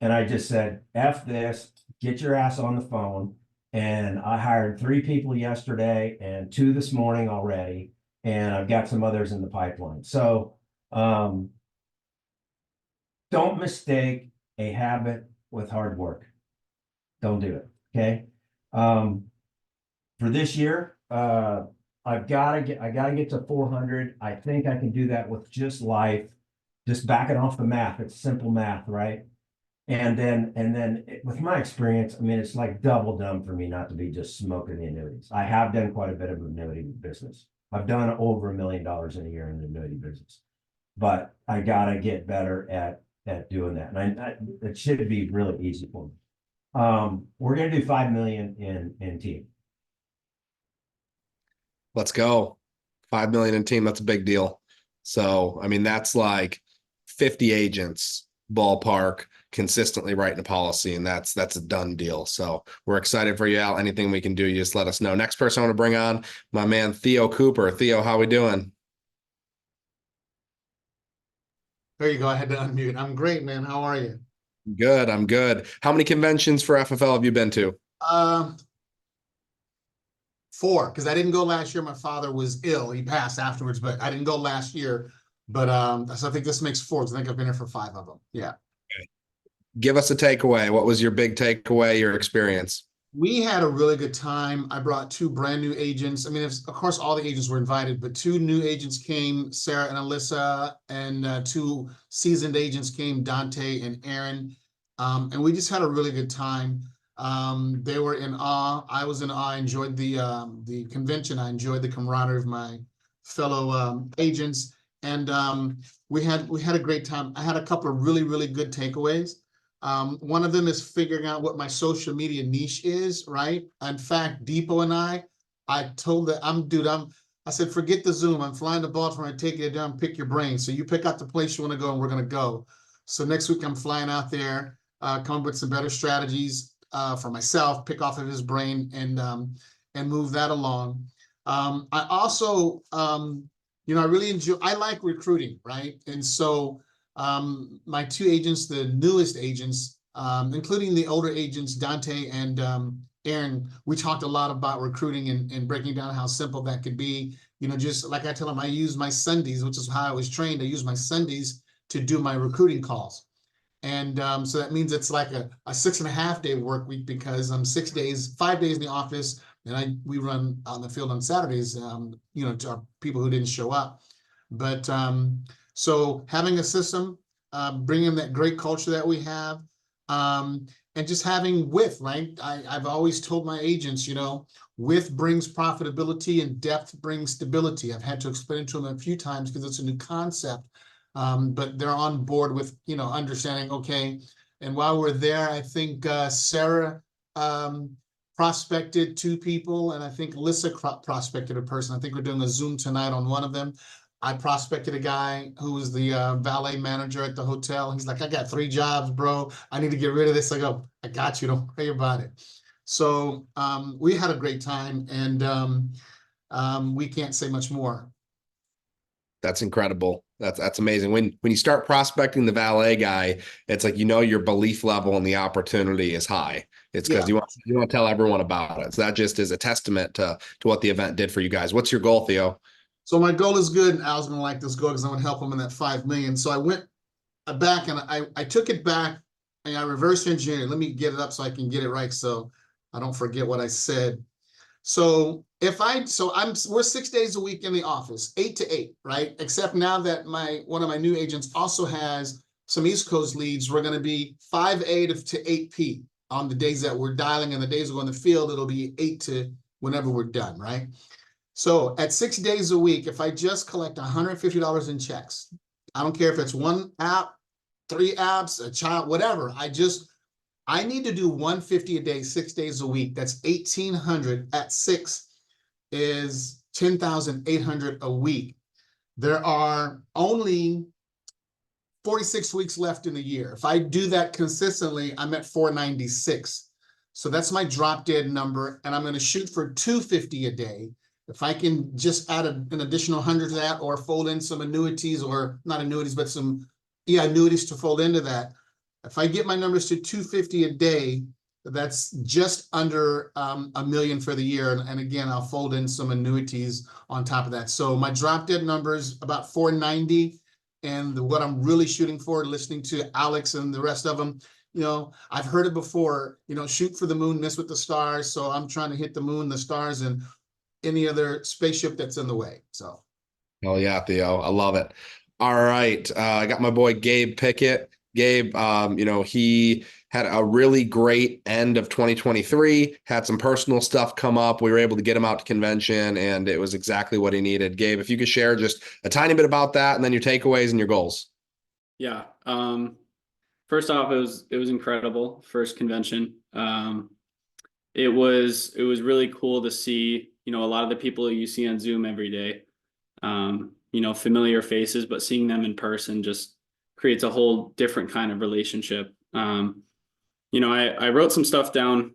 And I just said, F this, get your ass on the phone. And I hired 3 people yesterday and 2 this morning already. And I've got some others in the pipeline. So don't mistake a habit with hard work. Don't do it. Okay. For this year, I gotta get to 400. I think I can do that with just life, just backing off the math. It's simple math, right? And then with my experience, I mean, it's like double dumb for me not to be just smoking the annuities. I have done quite a bit of annuity business. I've done over $1 million in a year in the annuity business, but I gotta get better at doing that. And it should be really easy for me. We're gonna do 5 million in team. Let's go. 5 million in team. That's a big deal. So, I mean, that's like 50 agents ballpark consistently writing a policy, and that's a done deal. So we're excited for you, Al. Anything we can do, you just let us know. Next person I want to bring on, my man, Theo Cooper. Theo, how we doing? There you go. I had to unmute. I'm great, man. How are you? Good. I'm good. How many conventions for FFL have you been to? 4, because I didn't go last year. My father was ill. He passed afterwards, but I didn't go last year. But so I think this makes 4. 'Cause I think I've been here for 5 of them. Yeah. Give us a takeaway. What was your big takeaway, your experience? We had a really good time. I brought 2 brand new agents. I mean, of course, all the agents were invited, but 2 new agents came, Sarah and Alyssa, and 2 seasoned agents came, Dante and Aaron. And we just had a really good time. They were in awe. I was in awe. I enjoyed the convention. I enjoyed the camaraderie of my fellow agents, and we had a great time. I had a couple of really, really good takeaways. One of them is figuring out what my social media niche is, right? In fact, Depot and I told that I said, forget the Zoom. I'm flying to Baltimore. I take you down, pick your brain. So you pick out the place you want to go, and we're going to go. So next week I'm flying out there, come up with some better strategies for myself, pick off of his brain, and move that along. I also, I really enjoy, I like recruiting, right? And so my 2 agents, the newest agents, including the older agents, Dante and Aaron, we talked a lot about recruiting and breaking down how simple that could be. Just like I tell them, I use my Sundays, which is how I was trained. I use my Sundays to do my recruiting calls. And so that means it's like a 6.5-day work week, because I'm 5 days in the office, and we run on the field on Saturdays, to our people who didn't show up. But so having a system, bringing that great culture that we have, and just having width, right? I've always told my agents, width brings profitability and depth brings stability. I've had to explain it to them a few times because it's a new concept. But they're on board with, understanding, okay. And while we're there, I think Sarah prospected 2 people, and I think Alyssa prospected a person. I think we're doing a Zoom tonight on one of them. I prospected a guy who was the valet manager at the hotel. He's like, I got 3 jobs, bro. I need to get rid of this. I go, I got you. Don't worry about it. So we had a great time, and we can't say much more. That's incredible. That's amazing. When you start prospecting the valet guy, it's like, your belief level and the opportunity is high. It's because you want to tell everyone about it. So that just is a testament to what the event did for you guys. What's your goal, Theo? So my goal is good, and Al's gonna like this goal because I'm gonna help him in that 5 million. So I went back and I took it back and I reverse engineered. Let me get it up so I can get it right, so I don't forget what I said. So we're 6 days a week in the office, 8 to 8, right? Except now that one of my new agents also has some East Coast leads, we're going to be 5A to 8P on the days that we're dialing, and the days we go in the field, it'll be 8 to whenever we're done, right? So at 6 days a week, if I just collect $150 in checks, I don't care if it's 1 app, 3 apps, a child, whatever. I need to do 150 a day, 6 days a week. That's 1,800 at 6 is 10,800 a week. There are only 46 weeks left in the year. If I do that consistently, I'm at 496. So that's my drop dead number, and I'm going to shoot for 250 a day. If I can just add an additional 100 to that, or fold in some annuities, or not annuities, but annuities to fold into that. If I get my numbers to 250 a day, that's just under $1 million for the year. And again, I'll fold in some annuities on top of that. So my drop dead number is about 490. And what I'm really shooting for, listening to Alex and the rest of them, I've heard it before, shoot for the moon, miss with the stars. So I'm trying to hit the moon, the stars, and any other spaceship that's in the way. So. Oh yeah, Theo, I love it. All right. I got my boy Gabe Pickett. Gabe, he had a really great end of 2023, had some personal stuff come up. We were able to get him out to convention, and it was exactly what he needed. Gabe, if you could share just a tiny bit about that, and then your takeaways and your goals. Yeah. First off, it was incredible. First convention. It was really cool to see, a lot of the people you see on Zoom every day, familiar faces, but seeing them in person just creates a whole different kind of relationship. I wrote some stuff down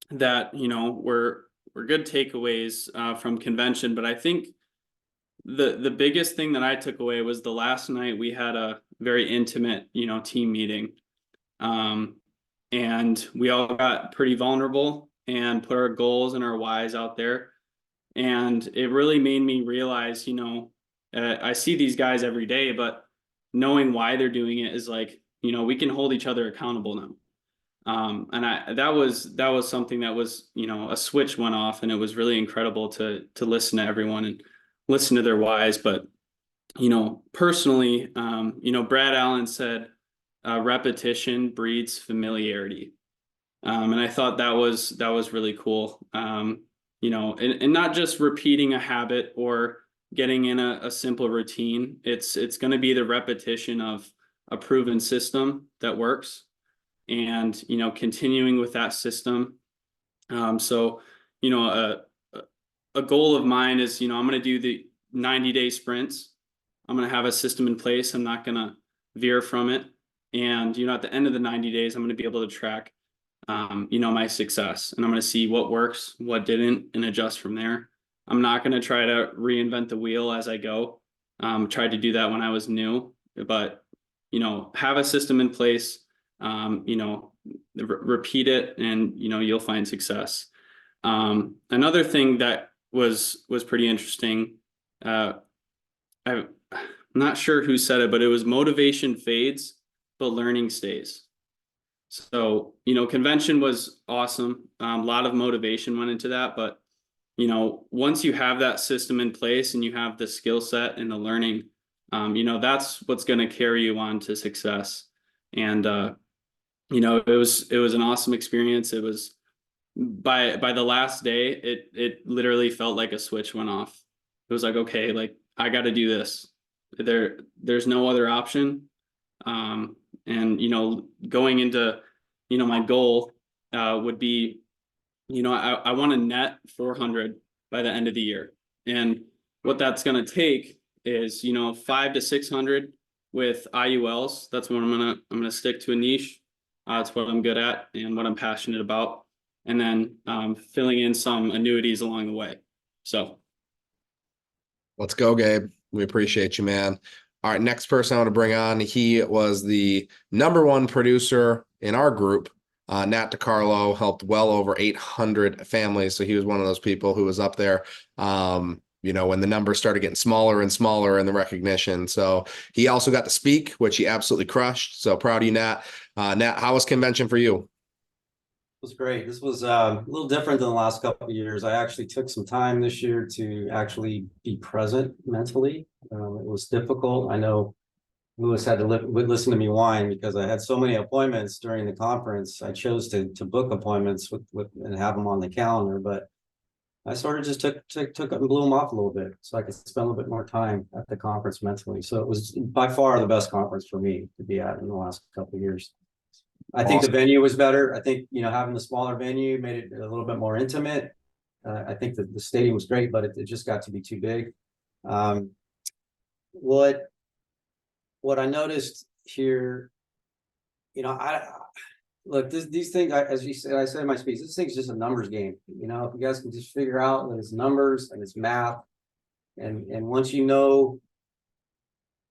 that, were good takeaways from convention, but I think the biggest thing that I took away was the last night we had a very intimate, team meeting. And we all got pretty vulnerable and put our goals and our whys out there. And it really made me realize, I see these guys every day, but knowing why they're doing it is like, we can hold each other accountable now. And that was something that was, a switch went off, and it was really incredible to listen to everyone and listen to their whys. But, personally, Brad Allen said, repetition breeds familiarity. And I thought that was really cool. And not just repeating a habit or getting in a simple routine. It's going to be the repetition of a proven system that works, and continuing with that system. So a goal of mine is, I'm going to do the 90-day sprints. I'm going to have a system in place. I'm not going to veer from it. And at the end of the 90 days, I'm going to be able to track my success, and I'm going to see what works, what didn't, and adjust from there. I'm not going to try to reinvent the wheel as I go. Tried to do that when I was new, but have a system in place, repeat it, and you'll find success. Another thing that was pretty interesting, I'm not sure who said it, but it was motivation fades, but learning stays. So, convention was awesome. A lot of motivation went into that, but once you have that system in place and you have the skill set and the learning, that's what's going to carry you on to success. And it was an awesome experience. It was by the last day, it literally felt like a switch went off. It was like, okay, like I got to do this. There's no other option. And going into my goal would be, I want to net 400 by the end of the year. And what that's going to take is 500 to 600 with IULs. That's what I'm gonna stick to a niche. It's what I'm good at and what I'm passionate about, and then filling in some annuities along the way. So Let's go, Gabe. We appreciate you, man. All right, next person I want to bring on. He was the #1 producer in our group. Nat DiCarlo helped well over 800 families. So he was one of those people who was up there, when the numbers started getting smaller and smaller in the recognition. So he also got to speak, which he absolutely crushed. So proud of you, Nat. Nat, how was convention for you? It was great. This was a little different than the last couple of years. I actually took some time this year to actually be present mentally. It was difficult. I know Lewis had to listen to me whine because I had so many appointments during the conference. I chose to book appointments with and have them on the calendar, but I sort of just took it and blew them off a little bit so I could spend a little bit more time at the conference mentally. So it was by far the best conference for me to be at in the last couple of years. I think the venue was better. I think, having the smaller venue made it a little bit more intimate. I think that the stadium was great, but it just got to be too big. What I noticed here, look, these things, as you said, I said in my speech, this thing's just a numbers game. If you guys can just figure out that it's numbers and it's math, and once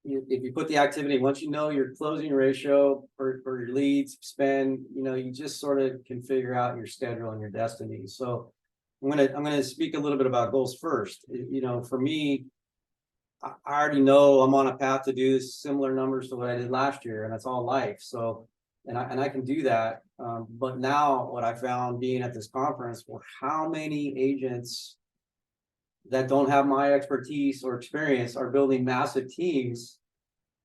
if you put the activity, once your closing ratio for your leads spend, you just sort of can figure out your schedule and your destiny. So I'm gonna speak a little bit about goals first. For me, I already know I'm on a path to do similar numbers to what I did last year, and that's all life. So, and I can do that. But now what I found being at this conference were how many agents that don't have my expertise or experience are building massive teams,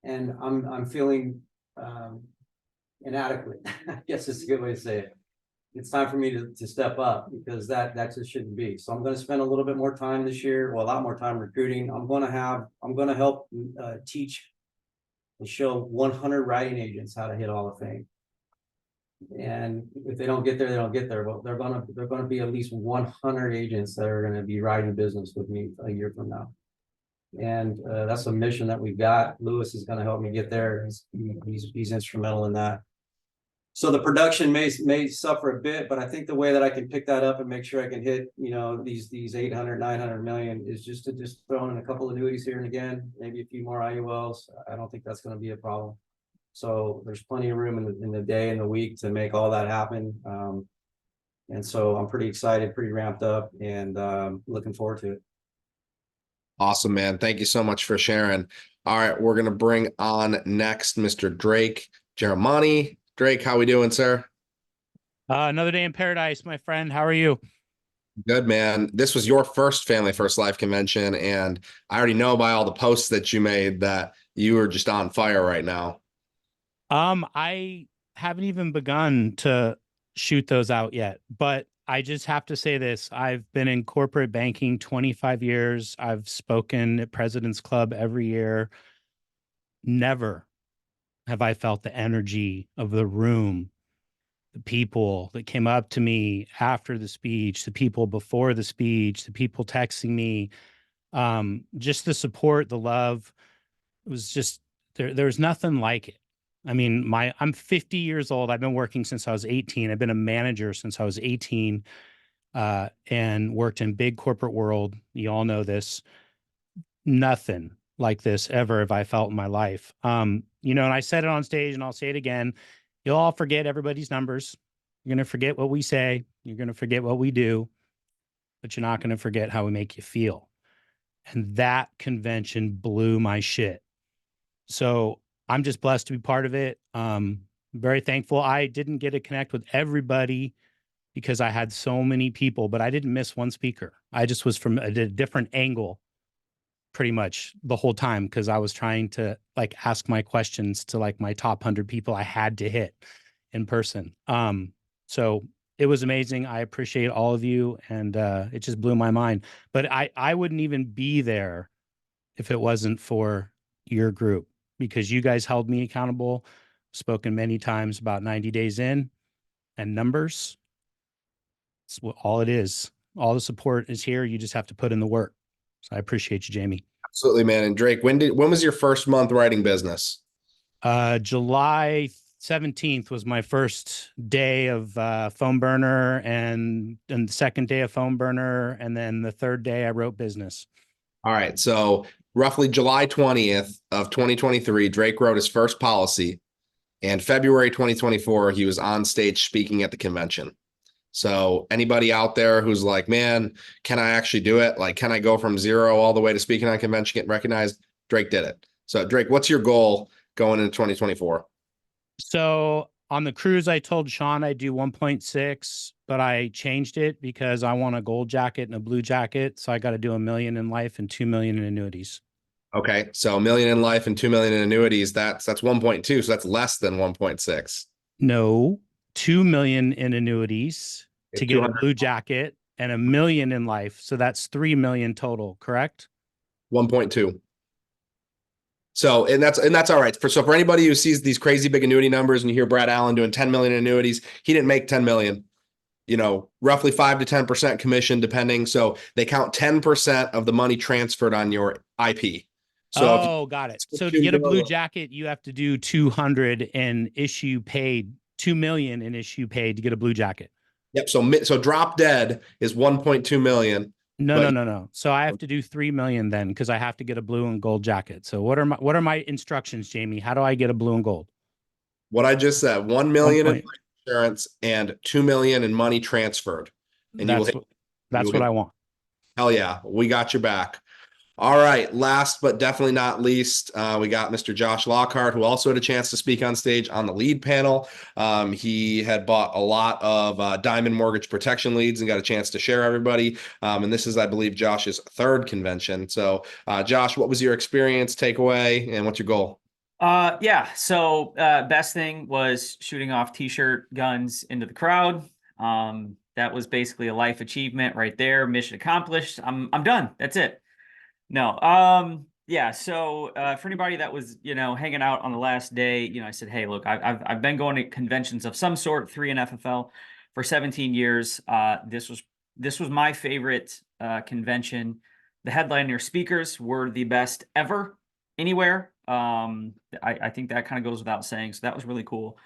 and I'm feeling inadequate. I guess it's a good way to say it. It's time for me to step up, because that just shouldn't be. So I'm going to spend a little bit more time this year, well, a lot more time recruiting. I'm going to help teach and show 100 writing agents how to hit Hall of Fame. And if they don't get there, they don't get there. But they're gonna be at least 100 agents that are going to be writing business with me a year from now. And that's a mission that we've got. Lewis is going to help me get there. He's instrumental in that. So the production may suffer a bit, but I think the way that I can pick that up and make sure I can hit, these 800, 900 million is just throw in a couple of annuities here and again, maybe a few more IULs. I don't think that's going to be a problem. So there's plenty of room in the day and the week to make all that happen. And so I'm pretty excited, pretty ramped up, and looking forward to it. Awesome, man. Thank you so much for sharing. All right, we're gonna bring on next Mr. Drake Jeremani. Drake, how we doing, sir? Another day in paradise, my friend. How are you? Good, man. This was your first Family First Life convention, and I already know by all the posts that you made that you are just on fire right now. I haven't even begun to shoot those out yet, but I just have to say this. I've been in corporate banking 25 years. I've spoken at President's Club every year. Never have I felt the energy of the room, the people that came up to me after the speech, the people before the speech, the people texting me, just the support, the love. It was just there's nothing like it. I mean, I'm 50 years old. I've been working since I was 18. I've been a manager since I was 18, and worked in big corporate world. You all know this. Nothing like this ever have I felt in my life. And I said it on stage and I'll say it again. You'll all forget everybody's numbers. You're going to forget what we say. You're going to forget what we do, but you're not going to forget how we make you feel. And that convention blew my shit. So I'm just blessed to be part of it. Very thankful. I didn't get to connect with everybody because I had so many people, but I didn't miss one speaker. I just was from a different angle pretty much the whole time because I was trying to ask my questions to my top 100 people I had to hit in person. So it was amazing. I appreciate all of you, and it just blew my mind. But I wouldn't even be there if it wasn't for your group, because you guys held me accountable, spoken many times about 90 days in and numbers. It's all it is. All the support is here. You just have to put in the work. So I appreciate you, Jamie. Absolutely, man. And Drake, when was your first month writing business? July 17th was my first day of phone burner, and the second day of phone burner, and then the third day I wrote business. All right. So roughly July 20th of 2023, Drake wrote his first policy, and February 2024, he was on stage speaking at the convention. So anybody out there who's like, man, can I actually do it? Can I go from zero all the way to speaking on convention, getting recognized? Drake did it. So Drake, what's your goal going into 2024? So on the cruise, I told Sean I'd do 1.6, but I changed it because I want a gold jacket and a blue jacket. So I got to do $1 million in life and $2 million in annuities. Okay. So $1 million in life and $2 million in annuities. That's 1.2. So that's less than 1.6. No, 2 million in annuities to get a blue jacket and $1 million in life. So that's 3 million total, correct? 1.2. So, and that's all right. So for anybody who sees these crazy big annuity numbers and you hear Brad Allen doing 10 million in annuities, he didn't make 10 million, roughly 5 to 10% commission, depending. So they count 10% of the money transferred on your IP. So got it. So to get a blue jacket, you have to do 200 and issue paid, 2 million in issue paid to get a blue jacket. Yep. So drop dead is 1.2 million. No. So I have to do 3 million then, because I have to get a blue and gold jacket. So what are my instructions, Jamie? How do I get a blue and gold? What I just said, 1 million in insurance and 2 million in money transferred. And that's what I want. Hell yeah. We got your back. All right. Last but definitely not least, we got Mr. Josh Lockhart, who also had a chance to speak on stage on the lead panel. He had bought a lot of Diamond Mortgage Protection leads and got a chance to share everybody. And this is, I believe, Josh's third convention. So, Josh, what was your experience, takeaway, and what's your goal? So best thing was shooting off t-shirt guns into the crowd. That was basically a life achievement right there. Mission accomplished. I'm done. That's it. No. So for anybody that was, hanging out on the last day, I said, hey, look, I've been going to conventions of some sort, 3 in FFL for 17 years. This was my favorite convention. The headliner speakers were the best ever anywhere. I think that kind of goes without saying. So that was really cool.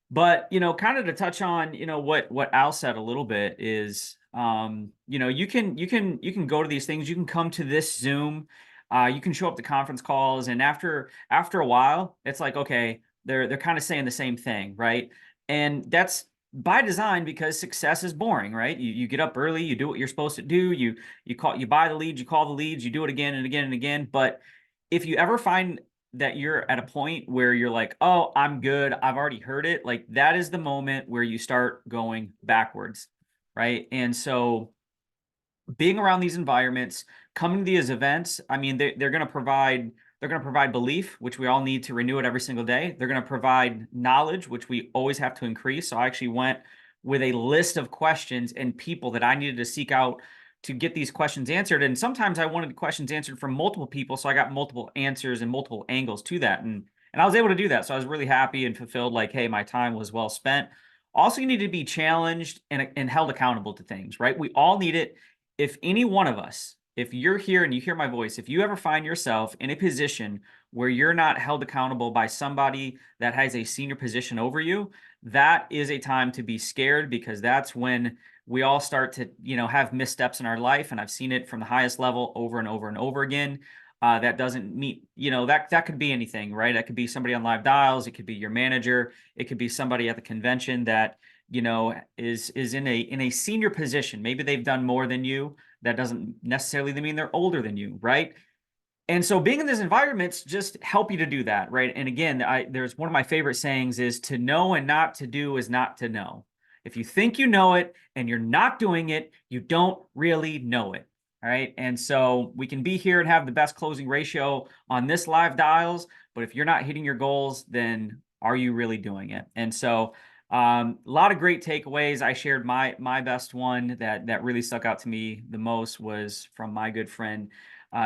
But, kind of to touch on, what Al said a little bit is, you can go to these things, you can come to this Zoom, you can show up to conference calls, and after a while, it's like, okay, they're kind of saying the same thing, right? And that's by design, because success is boring, right? You get up early, you do what you're supposed to do, you buy the leads, you call the leads, you do it again and again and again. But if you ever find that you're at a point where you're like, oh, I'm good, I've already heard it, like that is the moment where you start going backwards, right? And so being around these environments, coming to these events, I mean, they're going to provide belief, which we all need to renew it every single day. They're going to provide knowledge, which we always have to increase. So I actually went with a list of questions and people that I needed to seek out to get these questions answered. And sometimes I wanted questions answered from multiple people, so I got multiple answers and multiple angles to that. And I was able to do that. So I was really happy and fulfilled, like, hey, my time was well spent. Also, you need to be challenged and held accountable to things, right? We all need it. If any one of us, if you're here and you hear my voice, if you ever find yourself in a position where you're not held accountable by somebody that has a senior position over you, that is a time to be scared, because that's when we all start to, have missteps in our life. And I've seen it from the highest level over and over and over again. That doesn't meet, that could be anything, right? That could be somebody on Live Dials. It could be your manager. It could be somebody at the convention that, is in a senior position. Maybe they've done more than you. That doesn't necessarily mean they're older than you, right? And so being in these environments just help you to do that, right? And again, there's one of my favorite sayings is, to know and not to do is not to know. If you think you know it and you're not doing it, you don't really know it. All right. And so we can be here and have the best closing ratio on this Live Dials, but if you're not hitting your goals, then are you really doing it? And so a lot of great takeaways. I shared my best one that really stuck out to me the most was from my good friend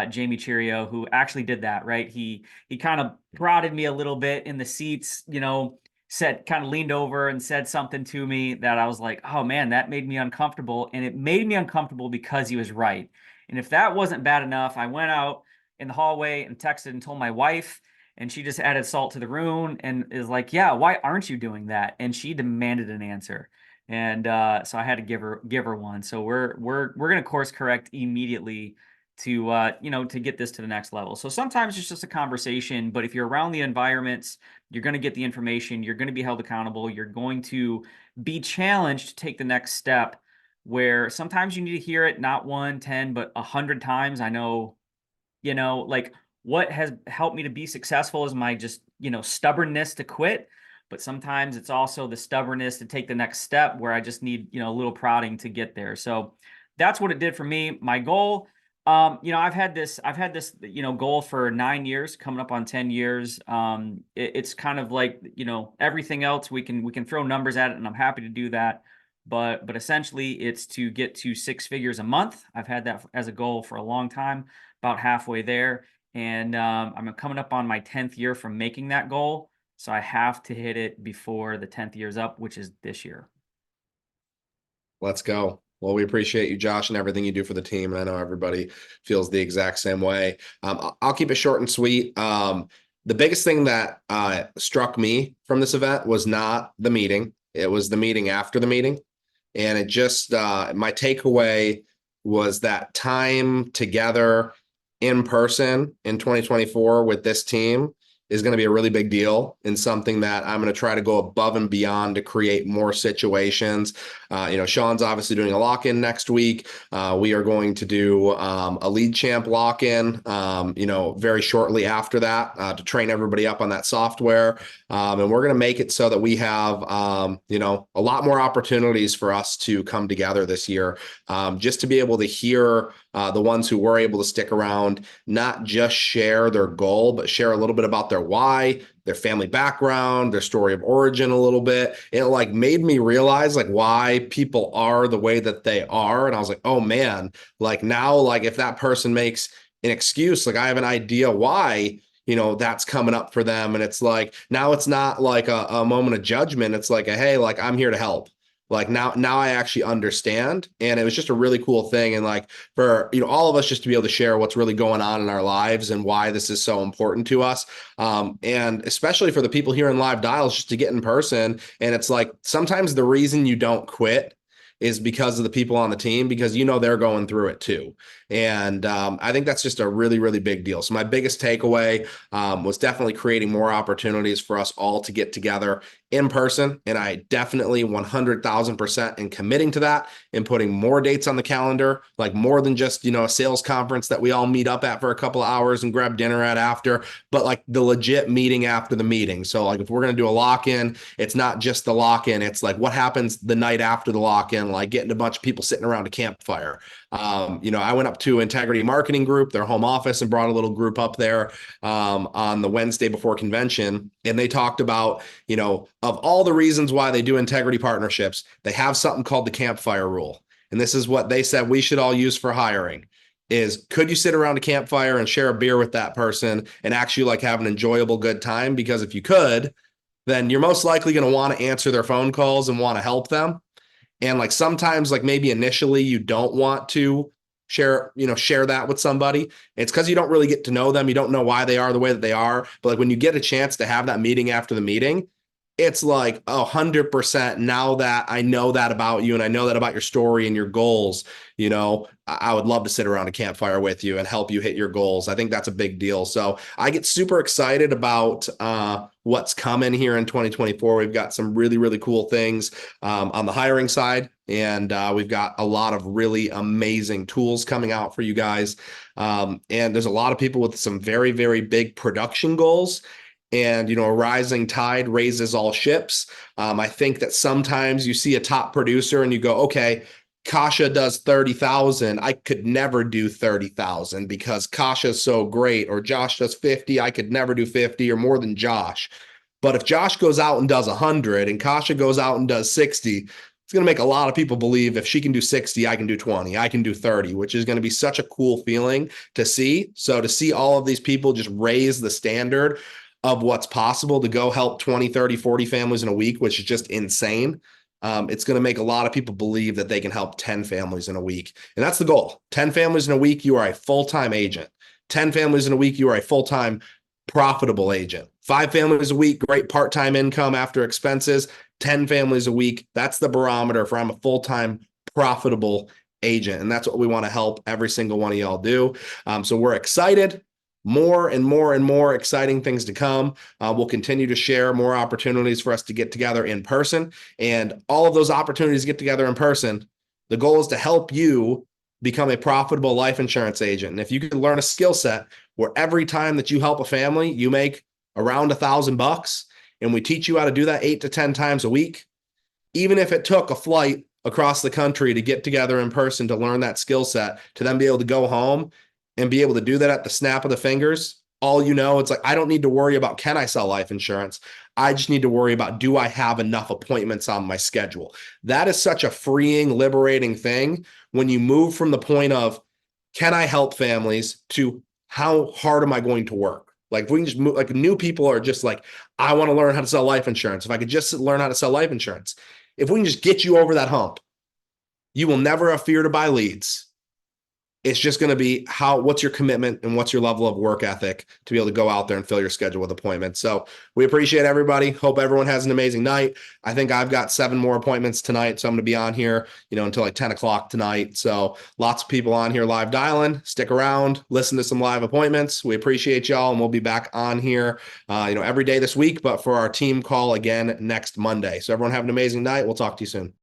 Jamie Cheerio, who actually did that, right? He kind of prodded me a little bit in the seats, kind of leaned over and said something to me that I was like, oh man, that made me uncomfortable. And it made me uncomfortable because he was right. And if that wasn't bad enough, I went out in the hallway and texted and told my wife, and she just added salt to the wound and is like, yeah, why aren't you doing that? And she demanded an answer. And so I had to give her one. So we're going to course correct immediately to to get this to the next level. So sometimes it's just a conversation, but if you're around the environments, you're going to get the information, you're going to be held accountable, you're going to be challenged to take the next step, where sometimes you need to hear it not 1, 10, but 100 times. I know, like what has helped me to be successful is my just, stubbornness to quit. But sometimes it's also the stubbornness to take the next step where I just need, a little prodding to get there. So that's what it did for me. My goal, I've had this, goal for 9 years, coming up on 10 years. It's kind of like, everything else we can throw numbers at it, and I'm happy to do that. But essentially it's to get to 6 figures a month. I've had that as a goal for a long time, about halfway there. And I'm coming up on my 10th year from making that goal. So I have to hit it before the 10th year's up, which is this year. Let's go. Well, we appreciate you, Josh, and everything you do for the team. And I know everybody feels the exact same way. I'll keep it short and sweet. The biggest thing that struck me from this event was not the meeting. It was the meeting after the meeting. And it just, my takeaway was that time together in person in 2024 with this team is going to be a really big deal, and something that I'm going to try to go above and beyond to create more situations. Sean's obviously doing a lock-in next week. We are going to do a lead champ lock-in, very shortly after that to train everybody up on that software. And we're going to make it so that we have, a lot more opportunities for us to come together this year, just to be able to hear the ones who were able to stick around, not just share their goal, but share a little bit about their why, their family background, their story of origin a little bit. It made me realize why people are the way that they are. And I was like, oh man, now, if that person makes an excuse, I have an idea why, that's coming up for them. And it's now it's not a moment of judgment. It's hey, I'm here to help. Now I actually understand. And it was just a really cool thing. And for, all of us just to be able to share what's really going on in our lives and why this is so important to us. And especially for the people here in Live Dials, just to get in person. And it's sometimes the reason you don't quit is because of the people on the team, because they're going through it too. And I think that's just a really, really big deal. So my biggest takeaway was definitely creating more opportunities for us all to get together in person. And I definitely 100,000% in committing to that and putting more dates on the calendar, like more than just, a sales conference that we all meet up at for a couple of hours and grab dinner at after, but like the legit meeting after the meeting. So like if we're going to do a lock-in, it's not just the lock-in. It's like what happens the night after the lock-in, like getting a bunch of people sitting around a campfire. I went up to Integrity Marketing Group, their home office, and brought a little group up there on the Wednesday before convention. And they talked about, of all the reasons why they do integrity partnerships, they have something called the campfire rule. And this is what they said we should all use for hiring is, could you sit around a campfire and share a beer with that person and actually like have an enjoyable good time? Because if you could, then you're most likely going to want to answer their phone calls and want to help them. And like sometimes like maybe initially you don't want to share that with somebody. It's because you don't really get to know them. You don't know why they are the way that they are. But like when you get a chance to have that meeting after the meeting, it's like 100% now that I know that about you and I know that about your story and your goals, I would love to sit around a campfire with you and help you hit your goals. I think that's a big deal. So I get super excited about what's coming here in 2024. We've got some really, really cool things on the hiring side. And we've got a lot of really amazing tools coming out for you guys. And there's a lot of people with some very, very big production goals. And, a rising tide raises all ships. I think that sometimes you see a top producer and you go, okay, Kasha does 30,000. I could never do 30,000 because Kasha's so great, or Josh does 50. I could never do 50 or more than Josh. But if Josh goes out and does 100 and Kasha goes out and does 60, it's going to make a lot of people believe if she can do 60, I can do 20, I can do 30, which is going to be such a cool feeling to see. So to see all of these people just raise the standard of what's possible to go help 20, 30, 40 families in a week, which is just insane. It's going to make a lot of people believe that they can help 10 families in a week. And that's the goal. 10 families in a week, you are a full-time agent. 10 families in a week, you are a full-time profitable agent. 5 families a week, great part-time income after expenses. 10 families a week, that's the barometer for I'm a full-time profitable agent. And that's what we want to help every single one of y'all do. So we're excited. More and more and more exciting things to come. We'll continue to share more opportunities for us to get together in person, and all of those opportunities to get together in person. The goal is to help you become a profitable life insurance agent. And if you can learn a skill set where every time that you help a family, you make around $1,000, and we teach you how to do that 8 to 10 times a week, even if it took a flight across the country to get together in person to learn that skill set, to then be able to go home and be able to do that at the snap of the fingers, it's like, I don't need to worry about, can I sell life insurance? I just need to worry about, do I have enough appointments on my schedule? That is such a freeing, liberating thing when you move from the point of, can I help families, to how hard am I going to work? Like if we can just move, like new people are just like, I want to learn how to sell life insurance. If I could just learn how to sell life insurance, if we can just get you over that hump, you will never have fear to buy leads. It's just going to be what's your commitment and what's your level of work ethic to be able to go out there and fill your schedule with appointments. So we appreciate everybody. Hope everyone has an amazing night. I think I've got 7 more appointments tonight. So I'm going to be on here, until like 10 o'clock tonight. So lots of people on here live dialing. Stick around, listen to some live appointments. We appreciate y'all. And we'll be back on here, every day this week, but for our team call again next Monday. So everyone have an amazing night. We'll talk to you soon.